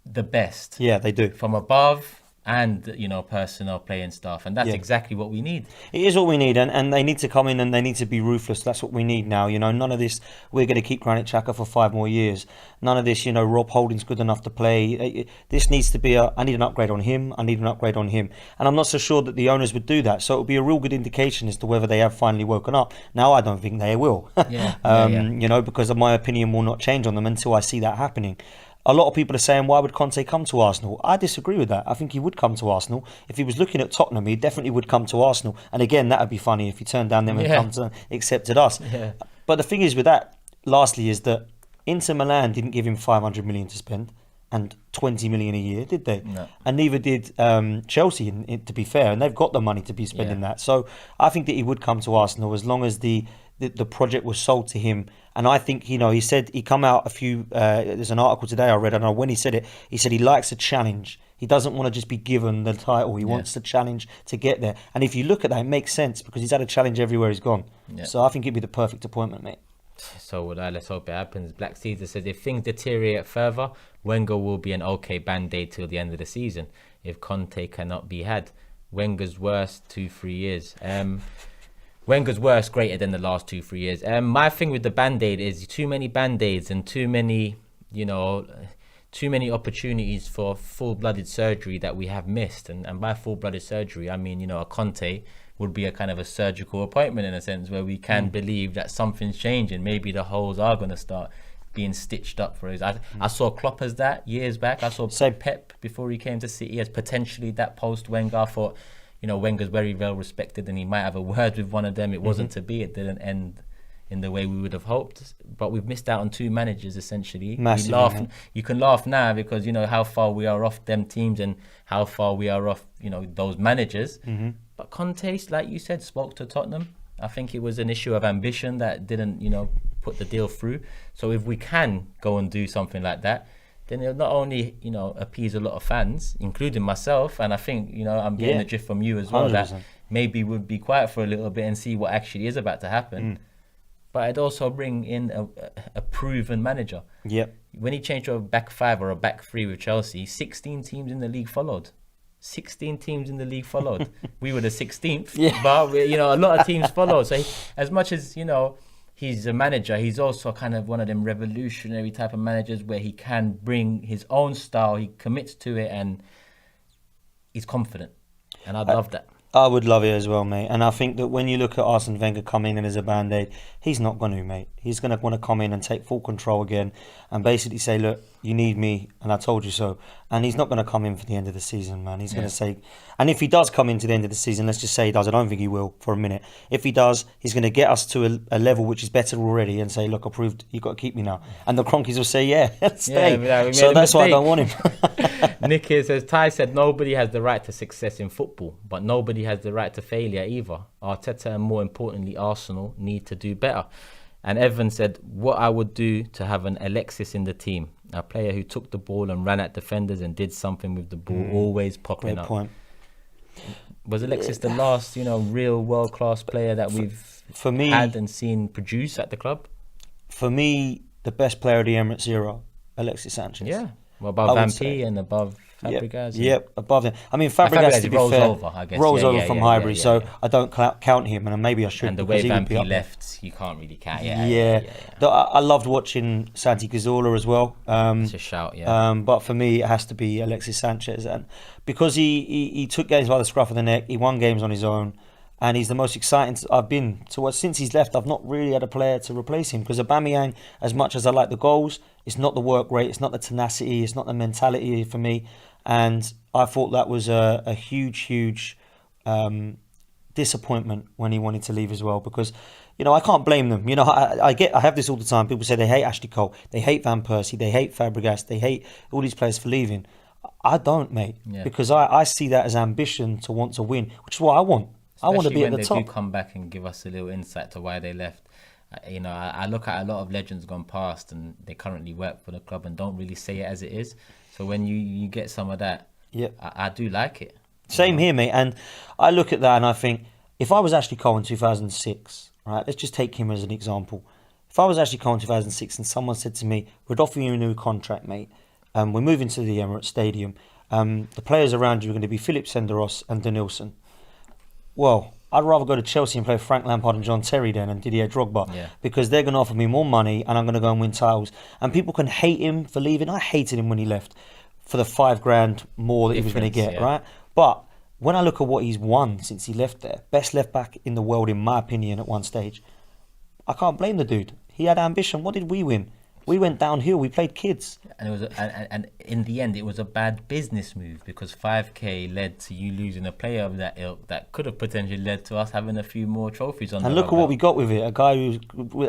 the best. Yeah, they do. From above and, personnel, playing staff. And that's exactly what we need. It is what we need. And they need to come in and they need to be ruthless. That's what we need now. None of this, we're going to keep Granit Xhaka for 5 more years. None of this, Rob Holding's good enough to play. This needs to be I need an upgrade on him. I need an upgrade on him. And I'm not so sure that the owners would do that. So it would be a real good indication as to whether they have finally woken up. Now, I don't think they will. Because my opinion will not change on them until I see that happening. A lot of people are saying, why would Conte come to Arsenal? I disagree with that. I think he would come to Arsenal. If he was looking at Tottenham, he definitely would come to Arsenal. And again, that would be funny if he turned down them and accepted us. Yeah. But the thing is with that, lastly, is that Inter Milan didn't give him 500 million to spend and 20 million a year, did they? No. And neither did Chelsea, to be fair. And they've got the money to be spending that. So I think that he would come to Arsenal as long as the project was sold to him. And I think, he said he come out there's an article today I read, I don't know when he said it, he said he likes a challenge. He doesn't want to just be given the title. He wants the challenge to get there. And if you look at that, it makes sense because he's had a challenge everywhere he's gone. Yeah. So I think it'd be the perfect appointment, mate. So would I. Let's hope it happens. Black Caesar says, if things deteriorate further, Wenger will be an okay band-aid till the end of the season. If Conte cannot be had, Wenger's worst 2-3 years. Wenger's worst greater than the last 2-3 years. My thing with the band-aid is too many band-aids and too many opportunities for full-blooded surgery that we have missed. And by full-blooded surgery, I mean, a Conte would be a kind of a surgical appointment in a sense where we can believe that something's changing. Maybe the holes are going to start being stitched up for us. I saw Klopp as that years back. I saw Pep before he came to City as potentially that post-Wenger. I thought, Wenger's very well respected and he might have a word with one of them. It wasn't to be. It didn't end in the way we would have hoped. But we've missed out on 2 managers, essentially. Massively. You can laugh now because, how far we are off them teams and how far we are off, those managers. Mm-hmm. But Conte, like you said, spoke to Tottenham. I think it was an issue of ambition that didn't, put the deal through. So if we can go and do something like that, then it'll not only, appease a lot of fans, including myself, and I think, I'm getting a drift from you as well, 100%. That maybe we'd be quiet for a little bit and see what actually is about to happen. But I'd also bring in a proven manager. Yep. When he changed to a back 5 or a back 3 with Chelsea, 16 teams in the league followed. 16 teams in the league followed. We were the 16th, but a lot of teams followed. So as much as, he's a manager, he's also kind of one of them revolutionary type of managers where he can bring his own style, he commits to it, and he's confident. And I'd love that. I would love it as well, mate. And I think that when you look at Arsene Wenger coming in as a band-aid, he's not going to, mate. He's going to want to come in and take full control again and basically say, look, you need me, and I told you so. And he's not going to come in for the end of the season, man. He's going to say... And if he does come into the end of the season, let's just say he does. I don't think he will for a minute. If he does, he's going to get us to a level which is better already and say, look, approved, you've got to keep me now. And the Cronkies will say, stay. Yeah, so that's why I don't want him. Nick here says, Ty said nobody has the right to success in football, but nobody has the right to failure either. Arteta and more importantly, Arsenal need to do better. And Evan said, what I would do to have an Alexis in the team, a player who took the ball and ran at defenders and did something with the ball, always popping up. Point. Was Alexis the last, real world-class player that we've had and seen produce at the club? For me, the best player of the Emirates era, Alexis Sanchez. Yeah, well, above Van P and above Fabregas. Yep, above him. I mean, Fabregas, to be fair, rolls over from Highbury, so I don't count him, and maybe I should. And the way Van P left, you can't really count. I loved watching Santi Cazorla as well. It's a shout, but for me, it has to be Alexis Sanchez, and because he took games by the scruff of the neck, he won games on his own. And he's the most exciting I've been to. Since he's left, I've not really had a player to replace him. Because Aubameyang, as much as I like the goals, it's not the work rate, it's not the tenacity, it's not the mentality for me. And I thought that was a huge disappointment when he wanted to leave as well. Because, I can't blame them. I have this all the time. People say they hate Ashley Cole, they hate Van Persie, they hate Fabregas, they hate all these players for leaving. I don't, mate. Yeah. Because I see that as ambition to want to win, which is what I want. Especially I want to be at the top. Especially when they do come back and give us a little insight to why they left. I look at a lot of legends gone past, and they currently work for the club and don't really say it as it is. So when you get some of that, Yeah. I do like it. Same here, mate. And I look at that and I think, if I was Ashley Cole in 2006, right, let's just take him as an example. If I was Ashley Cole in 2006 and someone said to me, we'd offer you a new contract, mate, we're moving to the Emirates Stadium, the players around you are going to be Philip Senderos and Denilson. Well, I'd rather go to Chelsea and play Frank Lampard and John Terry then and Didier Drogba, because they're going to offer me more money and I'm going to go and win titles. And people can hate him for leaving. I hated him when he left for the $5,000 more that he was going to get, right? But when I look at what he's won since he left there, best left back in the world in my opinion at one stage, I can't blame the dude. He had ambition. What did we win? We went downhill. We played kids. And it was, and in the end, it was a bad business move, because 5K led to you losing a player of that ilk that could have potentially led to us having a few more trophies on. And look at what we got with it. A guy who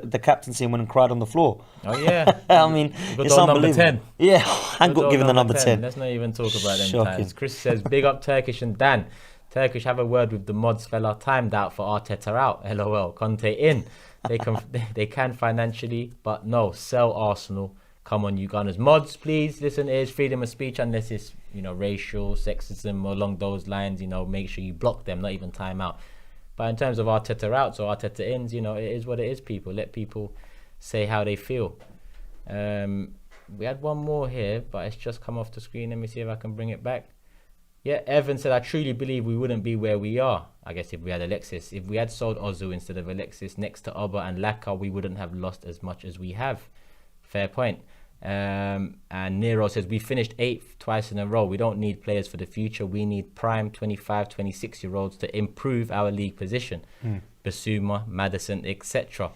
the captaincy went and cried on the floor. Oh yeah. I mean, it's unbelievable. Number 10. Yeah, and got given the number 10. Let's not even talk about them Shocking. times. Chris says, big up Turkish and Dan. Turkish, have a word with the mods fella. Timed out for Arteta out. LOL. Conte in. They can financially, but no, sell Arsenal. Come on, you Gunners. Mods, please listen. It is freedom of speech, unless it's racial, sexism, or along those lines. Make sure you block them, not even time out. But in terms of Arteta outs or Arteta ins, it is what it is. People let people say how they feel. We had one more here, but it's just come off the screen. Let me see if I can bring it back. Yeah, Evan said, I truly believe we wouldn't be where we are. I guess if we had Alexis. If we had sold Ozu instead of Alexis next to Oba and Laka, we wouldn't have lost as much as we have. Fair point. And Nero says, we finished 8th twice in a row. We don't need players for the future. We need prime 25, 26-year-olds to improve our league position. Basuma, Maddison, etc.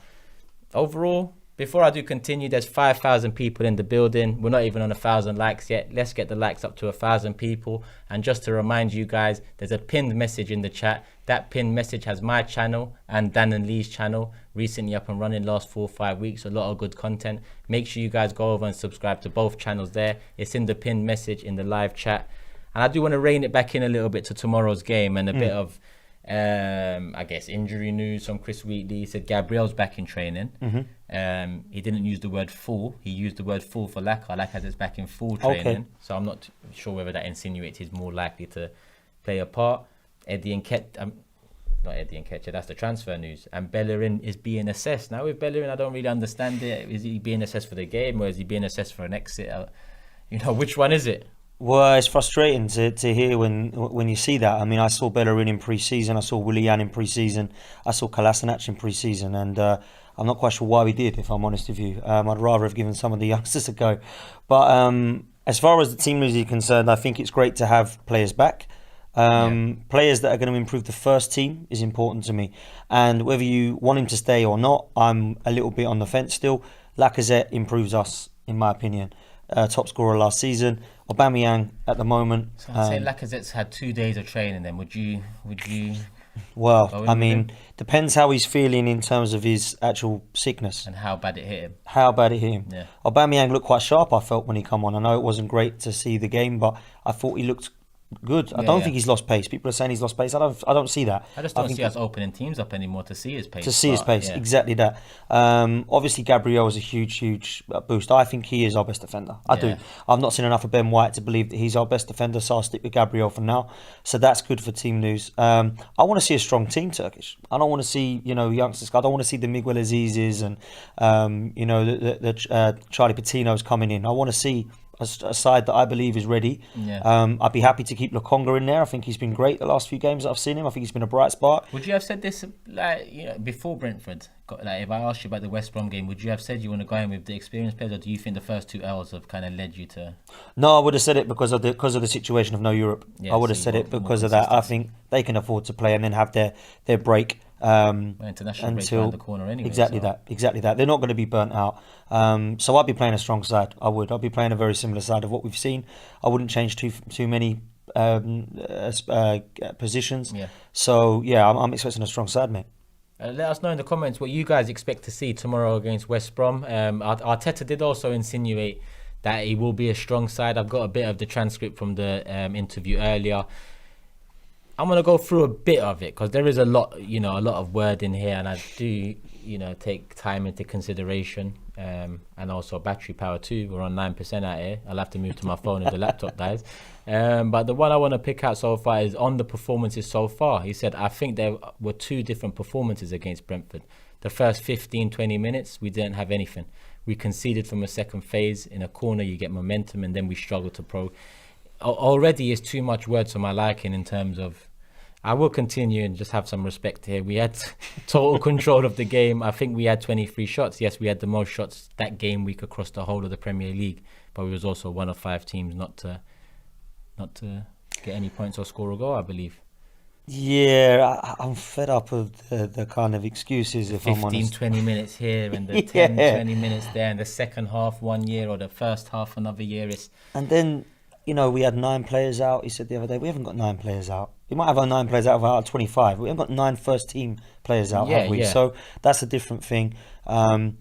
Overall, before I do continue, there's 5,000 people in the building. We're not even on 1,000 likes yet. Let's get the likes up to 1,000 people. And just to remind you guys, there's a pinned message in the chat. That pinned message has my channel and Dan and Lee's channel, recently up and running last 4 or 5 weeks. A lot of good content. Make sure you guys go over and subscribe to both channels there. It's in the pinned message in the live chat. And I do want to rein it back in a little bit to tomorrow's game and a bit of I guess injury news from Chris Wheatley. He said Gabriel's back in training. He didn't use the word full. He used the word full for Laka. Laka is back in full training. Okay. So I'm not sure whether that insinuates he's more likely to play a part. Eddie Nketiah, not Eddie Nketiah, that's the transfer news. And Bellerin is being assessed. Now with Bellerin, I don't really understand it. Is he being assessed for the game, or is he being assessed for an exit? Which one is it? Well, it's frustrating to hear when you see that. I mean, I saw Bellerin in pre-season, I saw Willian in pre-season, I saw Kolasinac in pre-season, and I'm not quite sure why we did, if I'm honest with you. I'd rather have given some of the youngsters a go. But as far as the team is concerned, I think it's great to have players back. Players that are going to improve the first team is important to me. And whether you want him to stay or not, I'm a little bit on the fence still. Lacazette improves us, in my opinion. Top scorer last season. Aubameyang at the moment. So I'd say Lacazette's had 2 days of training then. Would you Well, I mean, depends how he's feeling in terms of his actual sickness. And how bad it hit him. Yeah. Aubameyang looked quite sharp, I felt, when he come on. I know it wasn't great to see the game, but I thought he looked good. I don't think he's lost pace. People are saying he's lost pace. I don't see that. I just don't see us opening teams up anymore to see his pace. Exactly that. Obviously Gabriel is a huge boost. I think he is our best defender. I do. I've not seen enough of Ben White to believe that he's our best defender, so I'll stick with Gabriel for now. So that's good for team news. I want to see a strong team, Turkish. I don't want to see youngsters. I don't want to see the Miguel Azizes and the Charlie Patino's coming in. I want to see a side that I believe is ready. I'd be happy to keep Lokonga in there. I think he's been great the last few games that I've seen him. I think he's been a bright spot. Would you have said this before Brentford? If I asked you about the West Brom game, would you have said you want to go in with the experienced players, or do you think the first 2 hours have kind of led you to? No, I would have said it because of the situation of no Europe. I would have said it because of that. I think they can afford to play and then have their break. International break around the corner anyway. Exactly that. They're not going to be burnt out. So I'd be playing a strong side. I'd be playing a very similar side of what we've seen. I wouldn't change too many positions. So I'm expecting a strong side, mate. Let us know in the comments what you guys expect to see tomorrow against West Brom. Arteta did also insinuate that he will be a strong side. I've got a bit of the transcript from the interview earlier. I'm going to go through a bit of it because there is a lot of word in here, and I do, take time into consideration, and also battery power too. We're on 9% out here. I'll have to move to my phone if the laptop dies. But the one I want to pick out so far is on the performances so far. He said, I think there were two different performances against Brentford. The first 15, 20 minutes, we didn't have anything. We conceded from a second phase. In a corner, you get momentum, and then we struggle to already is too much words for my liking in terms of, I will continue and just have some respect here. We had total control of the game. I think we had 23 shots. Yes, we had the most shots that game week across the whole of the Premier League, but we was also one of 5 teams not to get any points or score a goal, I believe. Yeah, I'm fed up of the kind of excuses, if 15, I'm honest. 20 minutes here and the 10, 20 minutes there, and the second half 1 year or the first half another year. And then, we had 9 players out. He said the other day, we haven't got 9 players out. We might have our 9 players out of 25. We haven't got 9 first team players out, have we? Yeah. So that's a different thing. I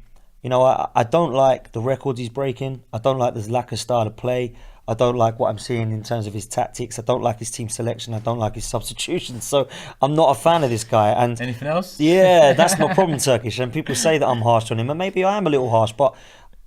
don't like the records he's breaking. I don't like this lack of style of play. I don't like what I'm seeing in terms of his tactics. I don't like his team selection. I don't like his substitutions. So I'm not a fan of this guy. And anything else? Yeah, that's my problem, Turkish. And people say that I'm harsh on him, and maybe I am a little harsh, but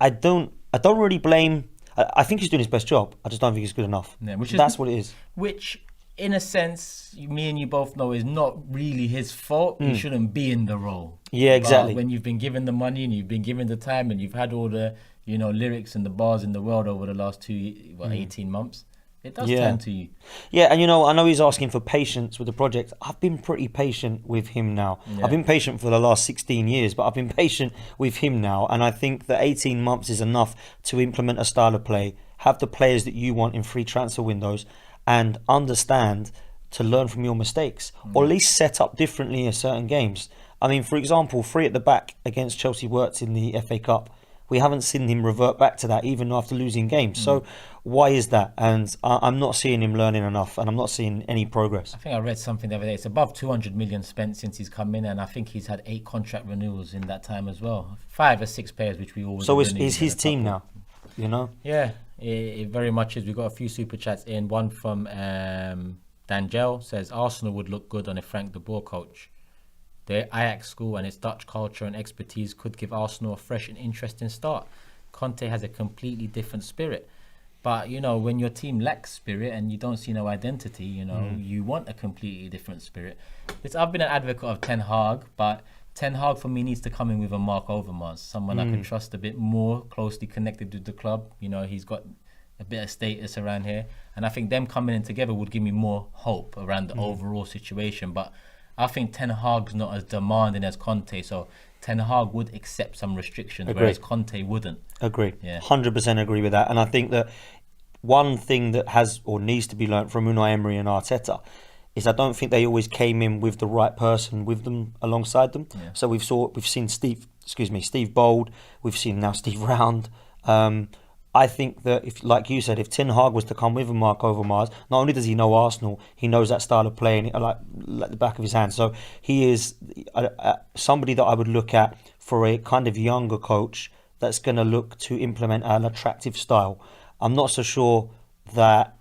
I don't really blame. I think he's doing his best job. I just don't think he's good enough. Yeah, that's what it is. Which, in a sense, me and you both know is not really his fault. He shouldn't be in the role. Yeah, exactly. But when you've been given the money and you've been given the time and you've had all the lyrics and the bars in the world over the last 18 months, it does turn to you. Yeah, and I know he's asking for patience with the project. I've been pretty patient with him now. Yeah. I've been patient for the last 16 years, but I've been patient with him now. And I think that 18 months is enough to implement a style of play, have the players that you want in free transfer windows, and understand to learn from your mistakes, or at least set up differently in certain games. I mean, for example, 3 at the back against Chelsea worked in the FA Cup. We haven't seen him revert back to that even after losing games. So why is that? And I'm not seeing him learning enough, and I'm not seeing any progress. I think I read something the other day. It's above 200 million spent since he's come in, and I think he's had 8 contract renewals in that time as well. 5 or 6 players, which we always. So it's his team now, Yeah, it very much is. We've got a few super chats in. One from Dangel says Arsenal would look good on a Frank de Boer coach. The Ajax school and its Dutch culture and expertise could give Arsenal a fresh and interesting start. Conte has a completely different spirit. But, when your team lacks spirit and you don't see no identity, you want a completely different spirit. I've been an advocate of Ten Hag, but Ten Hag for me needs to come in with a Mark Overmars, someone I can trust a bit more, closely connected with the club. He's got a bit of status around here. And I think them coming in together would give me more hope around the overall situation. But I think Ten Hag's not as demanding as Conte, so Ten Hag would accept some restrictions, whereas Conte wouldn't. Agreed. Yeah. 100% agree with that. And I think that one thing that has or needs to be learnt from Unai Emery and Arteta is I don't think they always came in with the right person with them alongside them. Yeah. So we've seen Steve Bold, we've seen now Steve Round. I think that if, like you said, if Ten Hag was to come with a Mark Overmars, not only does he know Arsenal, he knows that style of play and like the back of his hand. So he is somebody that I would look at for a kind of younger coach that's going to look to implement an attractive style. I'm not so sure that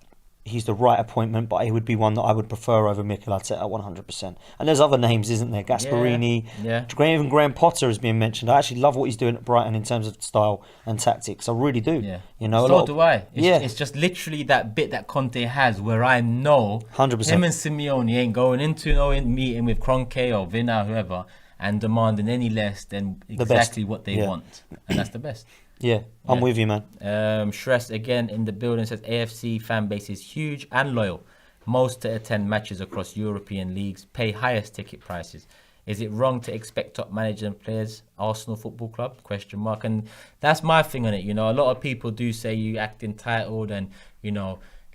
he's the right appointment, but he would be one that I would prefer over Mikel Arteta 100%. And there's other names, isn't there? Gasperini, even Graham Potter has been mentioned. I actually love what he's doing at Brighton in terms of style and tactics. I really do. Yeah. So do I. It's just literally that bit that Conte has where I know 100%. Him and Simeone ain't going into no meeting with Kroenke or Vinna, whoever, and demanding any less than exactly what they want. And that's the best. Yeah, I'm with you, man. Shress again in the building says AFC fan base is huge and loyal. Most to attend matches across European leagues, pay highest ticket prices. Is it wrong to expect top managers and players, Arsenal Football Club? ? And that's my thing on it. A lot of people do say you act entitled and,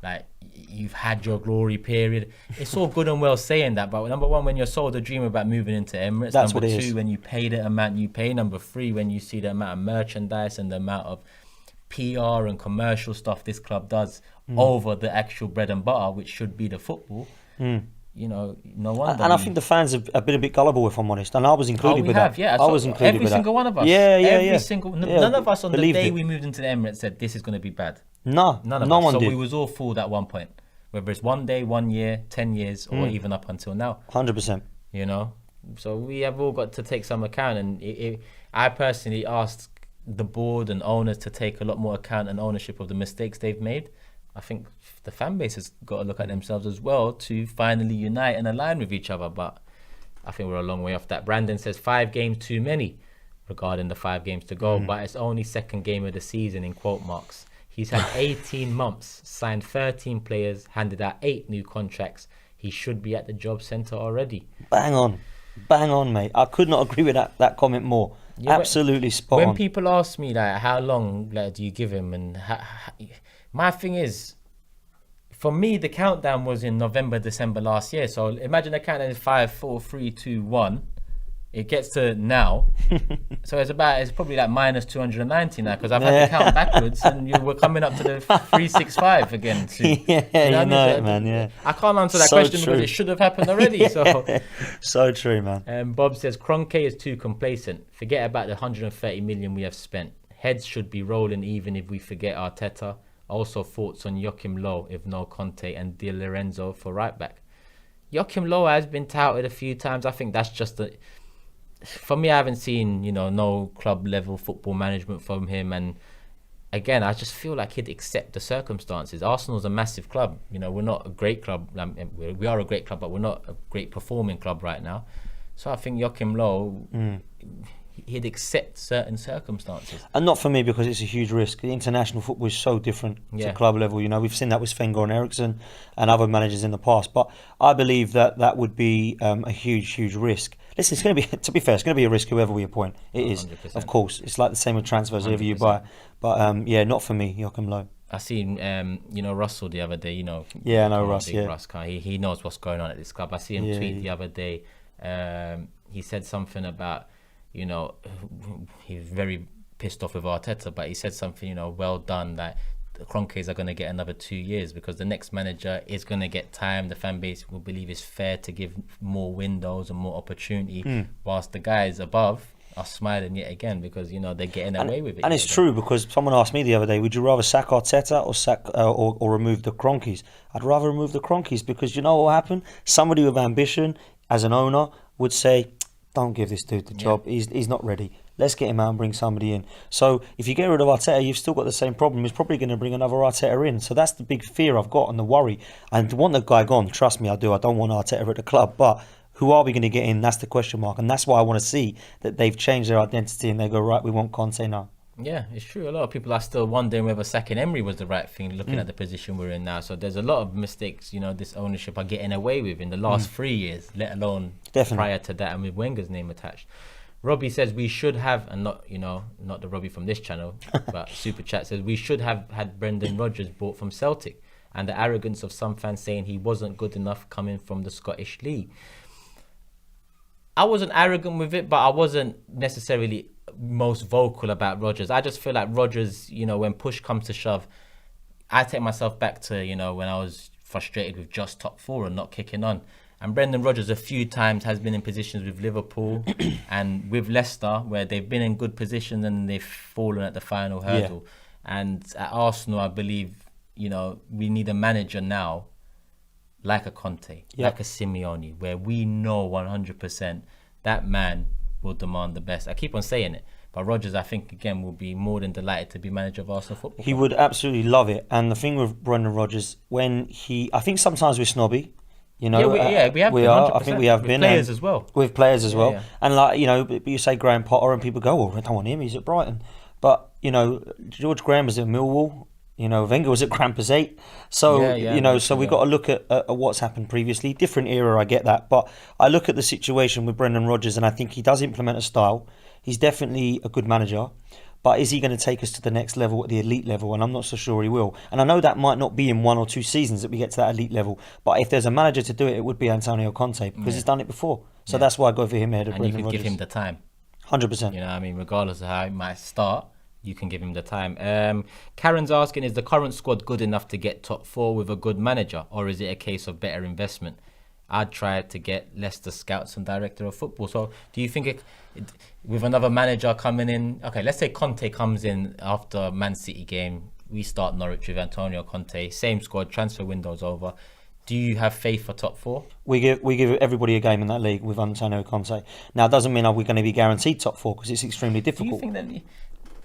like you've had your glory period. It's all good and well saying that, but number one, when you're sold a dream about moving into Emirates, that's number what it two, is. when you pay the amount you pay, number three, when you see the amount of merchandise and the amount of PR and commercial stuff this club does over the actual bread and butter, which should be the football. No wonder. And I think the fans have been a bit gullible, if I'm honest. And I was included with that. Yeah, I was included with that. Every single one of us. None of us on the day we moved into the Emirates said this is going to be bad. None of us. So did. we was all fooled at one point. whether it's 1 day, 1 year, 10 years, or even up until now. 100%. You know, so we have all got to take some account, and I personally asked the board and owners to take a lot more account and ownership of the mistakes they've made. I think the fan base has got to look at themselves as well to finally unite and align with each other, but I think we're a long way off that. Brandon says 5 games too many regarding the 5 games to go, but it's only second game of the season in quote marks. He's had 18 months, signed 13 players, handed out 8 new contracts. He should be at the job centre already. Bang on, mate. I could not agree with that comment more. Yeah, absolutely spot on. When people ask me like, how long do you give him, and my thing is, for me, the countdown was in November, December last year. So imagine the countdown is 5, 4, 3, 2, 1. It gets to now. So it's probably like minus 290 now, because I've had to count backwards, and we're coming up to the 365 again soon. Yeah, you know it, man. Yeah. I can't answer that question because it should have happened already. Yeah. So true, man. Bob says Kroenke is too complacent. Forget about the 130 million we have spent. Heads should be rolling even if we forget Arteta. Also, thoughts on Joachim Low if no Conte, and Di Lorenzo for right back. Joachim Low has been touted a few times. I think that's just for me, I haven't seen, no club level football management from him. And again, I just feel like he'd accept the circumstances. Arsenal's a massive club. We're not a great club. We are a great club, but we're not a great performing club right now. So I think Joachim Low, he'd accept certain circumstances. And not for me, because it's a huge risk. The international football is so different to club level. We've seen that with Wenger and Eriksson and other managers in the past. But I believe that would be a huge risk. Listen, it's going to be, to be fair, it's going to be a risk whoever we appoint. It is, 100%. Of course. It's like the same with transfers, whoever you buy. But not for me, Joachim Low. I seen, Russell the other day. Yeah, I know Russ. Yeah, Russ, he knows what's going on at this club. I see him tweet the other day. He said something about, he's very pissed off with Arteta, but he said something, well done, that the Kroenkes are going to get another 2 years because the next manager is going to get time. The fan base will believe it's fair to give more windows and more opportunity, whilst the guys above are smiling yet again because they're getting away with it. And it's true, because someone asked me the other day, would you rather sack Arteta or remove the Kroenkes? I'd rather remove the Kroenkes, because you know what will happen? Somebody with ambition as an owner would say, don't give this dude the job. He's not ready. Let's get him out and bring somebody in. So if you get rid of Arteta, you've still got the same problem. He's probably going to bring another Arteta in. So that's the big fear I've got and the worry. And to want the guy gone, trust me, I do. I don't want Arteta at the club. But who are we going to get in? That's the question mark. And that's why I want to see that they've changed their identity and they go, right, we want Conte now. Yeah, it's true. A lot of people are still wondering whether sacking Emery was the right thing, looking at the position we're in now. So there's a lot of mistakes, this ownership are getting away with in the last 3 years, let alone prior to that, and with Wenger's name attached. Robbie says we should have, and not the Robbie from this channel, but Super Chat says we should have had Brendan Rodgers bought from Celtic, and the arrogance of some fans saying he wasn't good enough coming from the Scottish League. I wasn't arrogant with it, but I wasn't necessarily most vocal about Rodgers. I just feel like Rodgers, when push comes to shove, I take myself back to, when I was frustrated with just top 4 and not kicking on. And Brendan Rodgers a few times has been in positions with Liverpool and with Leicester where they've been in good positions and they've fallen at the final hurdle. Yeah. And at Arsenal, I believe, we need a manager now like a Conte, like a Simeone, where we know 100% that man will demand the best. I keep on saying it, but Rodgers, I think, again, will be more than delighted to be manager of Arsenal Football Club. He would absolutely love it. And the thing with Brendan Rodgers, I think sometimes we're snobby. We have been. I think we have with been. Players as well. With players as well. Yeah. And you say Graham Potter and people go, oh, I don't want him, he's at Brighton. But, George Graham was at Millwall. Wenger was at Krampus 8. So, so we've got to look at what's happened previously. Different era, I get that. But I look at the situation with Brendan Rodgers and I think he does implement a style. He's definitely a good manager. But is he going to take us to the next level, at the elite level? And I'm not so sure he will. And I know that might not be in 1 or 2 seasons that we get to that elite level. But if there's a manager to do it, it would be Antonio Conte, because he's done it before. So that's why I go for him ahead of Brendan Rodgers. And you could give him the time. 100%. Regardless of how it might start, you can give him the time. Karen's asking, is the current squad good enough to get top 4 with a good manager? Or is it a case of better investment? I'd try to get Leicester scouts and director of football. So do you think with another manager coming in, okay, let's say Conte comes in after Man City game, we start Norwich with Antonio Conte, same squad, transfer window's over. Do you have faith for top 4? We give everybody a game in that league with Antonio Conte. Now, it doesn't mean we're going to be guaranteed top 4 because it's extremely difficult. Do you think that?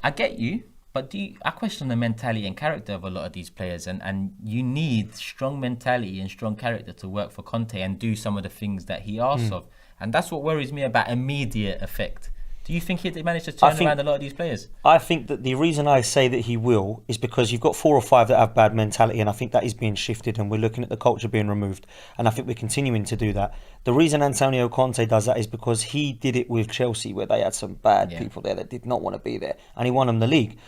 I get you, but I question the mentality and character of a lot of these players, and you need strong mentality and strong character to work for Conte and do some of the things that he asks of, and that's what worries me about immediate effect. Do you think he'd manage to turn around a lot of these players? I think that the reason I say that he will is because you've got 4 or 5 that have bad mentality, and I think that is being shifted, and we're looking at the culture being removed, and I think we're continuing to do that. The reason Antonio Conte does that is because he did it with Chelsea, where they had some bad people there that did not want to be there, and he won them the league.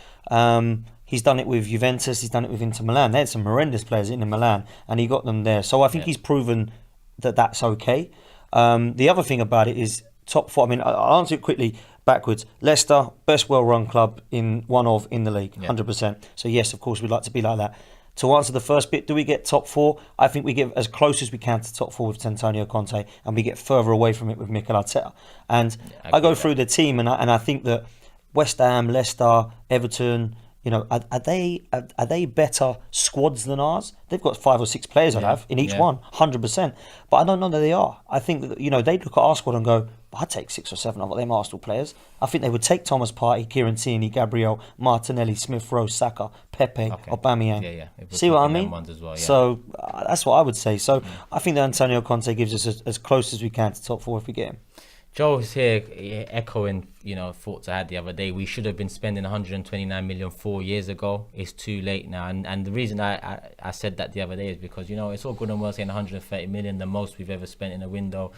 He's done it with Juventus, he's done it with Inter Milan. They had some horrendous players in Milan, and he got them there. So I think he's proven that that's okay. The other thing about it is top 4. I mean, I'll answer it quickly. Backwards, Leicester, best well-run club in the league, 100%. So yes, of course, we'd like to be like that. To answer the first bit, do we get top 4? I think we get as close as we can to top 4 with Antonio Conte, and we get further away from it with Mikel Arteta. And I go through the team, and I think that West Ham, Leicester, Everton, are they better squads than ours? They've got 5 or 6 players I'd have in each one, 100%. But I don't know that they are. I think that they look at our squad and go, I'd take 6 or 7 of them Arsenal players. I think they would take Thomas Partey, Kieran Tierney, Gabriel, Martinelli, Smith Rowe, Saka, Pepe, Aubameyang. See what I mean? So that's what I would say. So I think that Antonio Conte gives us as close as we can to top 4 if we get him. Joe is here echoing, thoughts I had the other day. We should have been spending 129 million 4 years ago. It's too late now. And the reason I said that the other day is because, it's all good and well saying 130 million, the most we've ever spent in a window,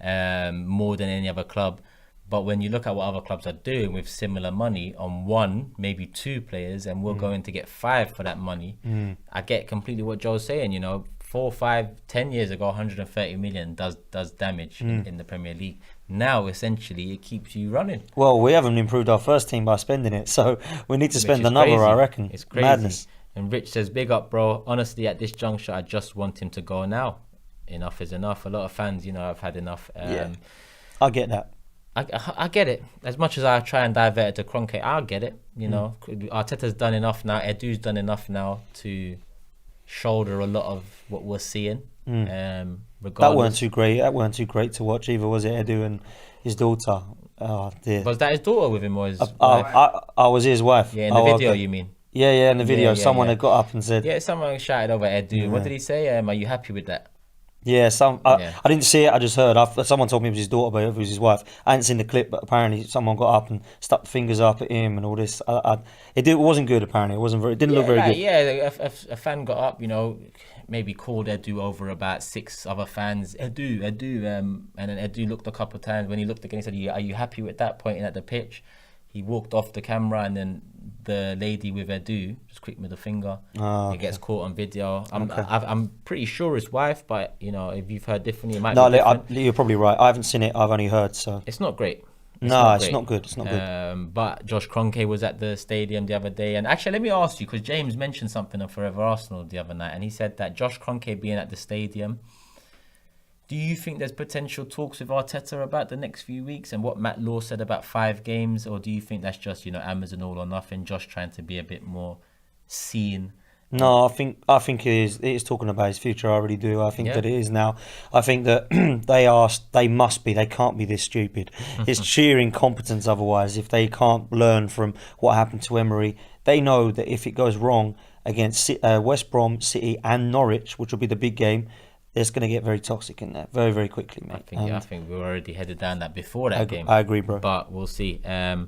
more than any other club. But when you look at what other clubs are doing with similar money on 1, maybe 2 players, and we're going to get 5 for that money, I get completely what Joe's saying. 4, 5, 10 years ago, 130 million does damage in the Premier League. Now, essentially, it keeps you running. Well, we haven't improved our first team by spending it, so we need to spend another, crazy. I reckon. It's crazy. Madness. And Rich says, big up, bro. Honestly, at this juncture, I just want him to go now. Enough is enough. A lot of fans, have had enough. I get that. I get it. As much as I try and divert it to Kroenke, I get it. Arteta's done enough now. Edu's done enough now to shoulder a lot of what we're seeing. That weren't too great. That weren't too great to watch either, was it? Edu and his daughter. Oh dear. Was that his daughter with him or his wife? I was his wife. Yeah, in the video, you mean? Yeah, in the video, someone had got up and said. Yeah, someone shouted over Edu. What did he say? Are you happy with that? Yeah, I didn't see it. I just heard. Someone told me it was his daughter, but it was his wife. I hadn't seen the clip, but apparently someone got up and stuck fingers up at him and all this. It wasn't good. Apparently, it didn't look very good. Yeah, a fan got up, maybe called Edu over about 6 other fans. Edu, and then Edu looked a couple of times. When he looked again, he said, "Are you happy with that?" Pointing at the pitch. He walked off the camera, and then the lady with Edu just clicked with the finger. It gets caught on video. I'm pretty sure his wife, but if you've heard differently, it might be different. You're probably right. I haven't seen it. I've only heard. So it's not great. It's not good. It's not good. But Josh Kroenke was at the stadium the other day, and actually, let me ask you, because James mentioned something of Forever Arsenal the other night, and he said that Josh Kroenke being at the stadium. Do you think there's potential talks with Arteta about the next few weeks and what Matt Law said about 5 games, or do you think that's just Amazon all or nothing, Josh trying to be a bit more seen? No, I think it is talking about his future. I really do. I think that it is now. I think that they can't be this stupid. It's sheer incompetence otherwise. If they can't learn from what happened to Emery, they know that if it goes wrong against West Brom, City and Norwich, which will be the big game, it's going to get very toxic in there very, very quickly, mate. I think we were already headed down that before that game. I agree, bro. But we'll see. Don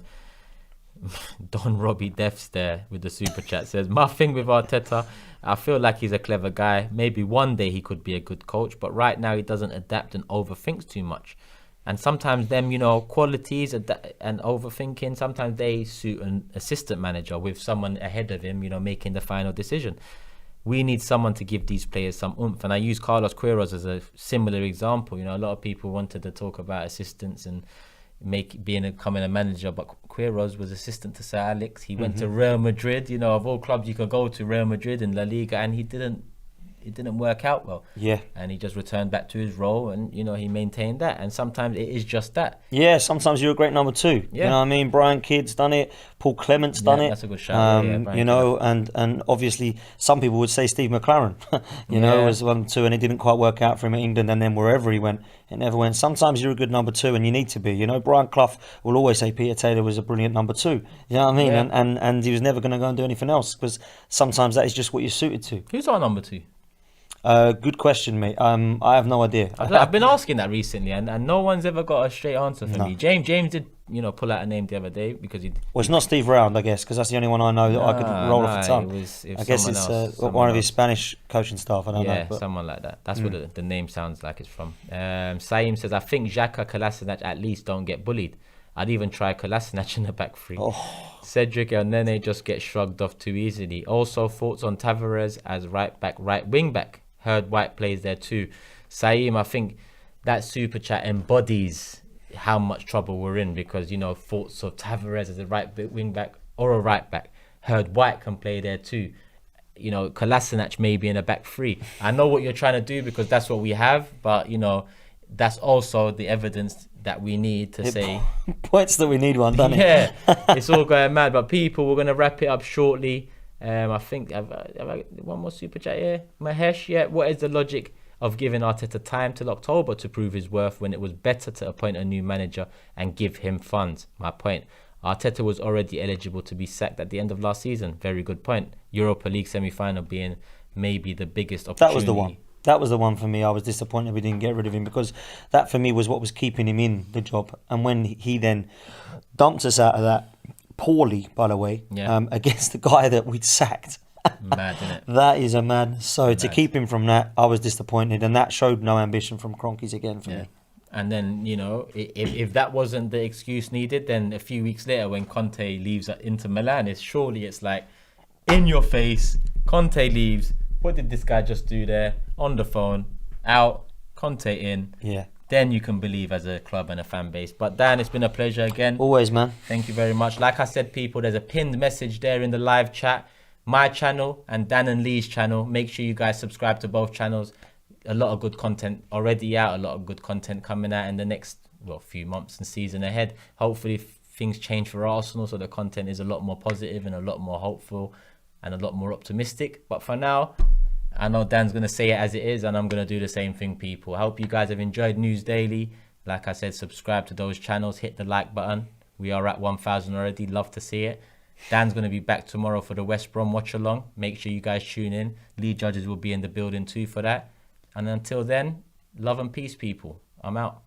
Robbie Defs there with the super chat says, my thing with Arteta, I feel like he's a clever guy. Maybe one day he could be a good coach, but right now he doesn't adapt and overthinks too much. And sometimes them, qualities and overthinking, sometimes they suit an assistant manager with someone ahead of him, making the final decision. We need someone to give these players some oomph. And I use Carlos Queiroz as a similar example. A lot of people wanted to talk about assistants and becoming a manager, but Queiroz was assistant to Sir Alex. He went to Real Madrid, of all clubs you could go to, Real Madrid in La Liga, and he didn't it didn't work out well. Yeah. And he just returned back to his role, and you know, he maintained that. And sometimes it is just that. Yeah, sometimes you're a great number 2. Yeah. You know what I mean? Brian Kidd's done it. Paul Clement's done it. That's a good shout. Brian you know, and obviously some people would say Steve McLaren, you know, was 1 2, and it didn't quite work out for him at England, and then wherever he went, it never went. Sometimes you're a good number 2, and you need to be. You know, Brian Clough will always say Peter Taylor was a brilliant number 2. You know what I mean? Yeah. And he was never going to go and do anything else, because sometimes that is just what you're suited to. Who's our number 2? Good question, mate. I have no idea. I've been asking that recently, and no one's ever got a straight answer for me. James did, you know, pull out a name the other day because he. Well, it's not Steve Round, I guess, because that's the only one I know that I could roll off the tongue. I guess it's one of his Spanish coaching staff. I don't know. Yeah, someone like that. That's what the name sounds like it's from. Saim says, I think Xhaka, Kolasinac at least don't get bullied. I'd even try Kolasinac in the back three. Cedric and Nene just get shrugged off too easily. Also, thoughts on Tavares as right back, right wing back. Heard White plays there too. Saim, I think that super chat embodies how much trouble we're in, because, you know, thoughts of Tavares as a right wing back or a right back. Heard White can play there too. You know, Kolasinac maybe in a back 3. I know what you're trying to do because that's what we have, but, you know, that's also the evidence that we need to say. Points that we need one, doesn't it? Yeah, it's all going mad. But people, we're going to wrap it up shortly. I think, have I one more super chat here? Mahesh, yeah. What is the logic of giving Arteta time till October to prove his worth when it was better to appoint a new manager and give him funds? My point. Arteta was already eligible to be sacked at the end of last season. Very good point. Europa League semi-final being maybe the biggest opportunity. That was the one. That was the one for me. I was disappointed we didn't get rid of him, because that for me was what was keeping him in the job. And when he then dumped us out of that, poorly, by the way, against the guy that we'd sacked. Mad, isn't it? That is a mad. So to keep him from that, I was disappointed, and that showed no ambition from Kroenkes again for me. And then, you know, if that wasn't the excuse needed, then a few weeks later when Conte leaves Inter Milan, it's like, in your face, Conte leaves. What did this guy just do there? On the phone, out, Conte in. Yeah. Then you can believe as a club and a fan base. But Dan, it's been a pleasure again. Always, man. Thank you very much. Like I said, people, there's a pinned message there in the live chat. My channel and Dan and Lee's channel. Make sure you guys subscribe to both channels. A lot of good content already out. A lot of good content coming out in the next few months and season ahead. Hopefully things change for Arsenal, so the content is a lot more positive and a lot more hopeful and a lot more optimistic. But for now, I know Dan's going to say it as it is, and I'm going to do the same thing, people. I hope you guys have enjoyed News Daily. Like I said, subscribe to those channels. Hit the like button. We are at 1,000 already. Love to see it. Dan's going to be back tomorrow for the West Brom watch along. Make sure you guys tune in. Lee Judges will be in the building too for that. And until then, love and peace, people. I'm out.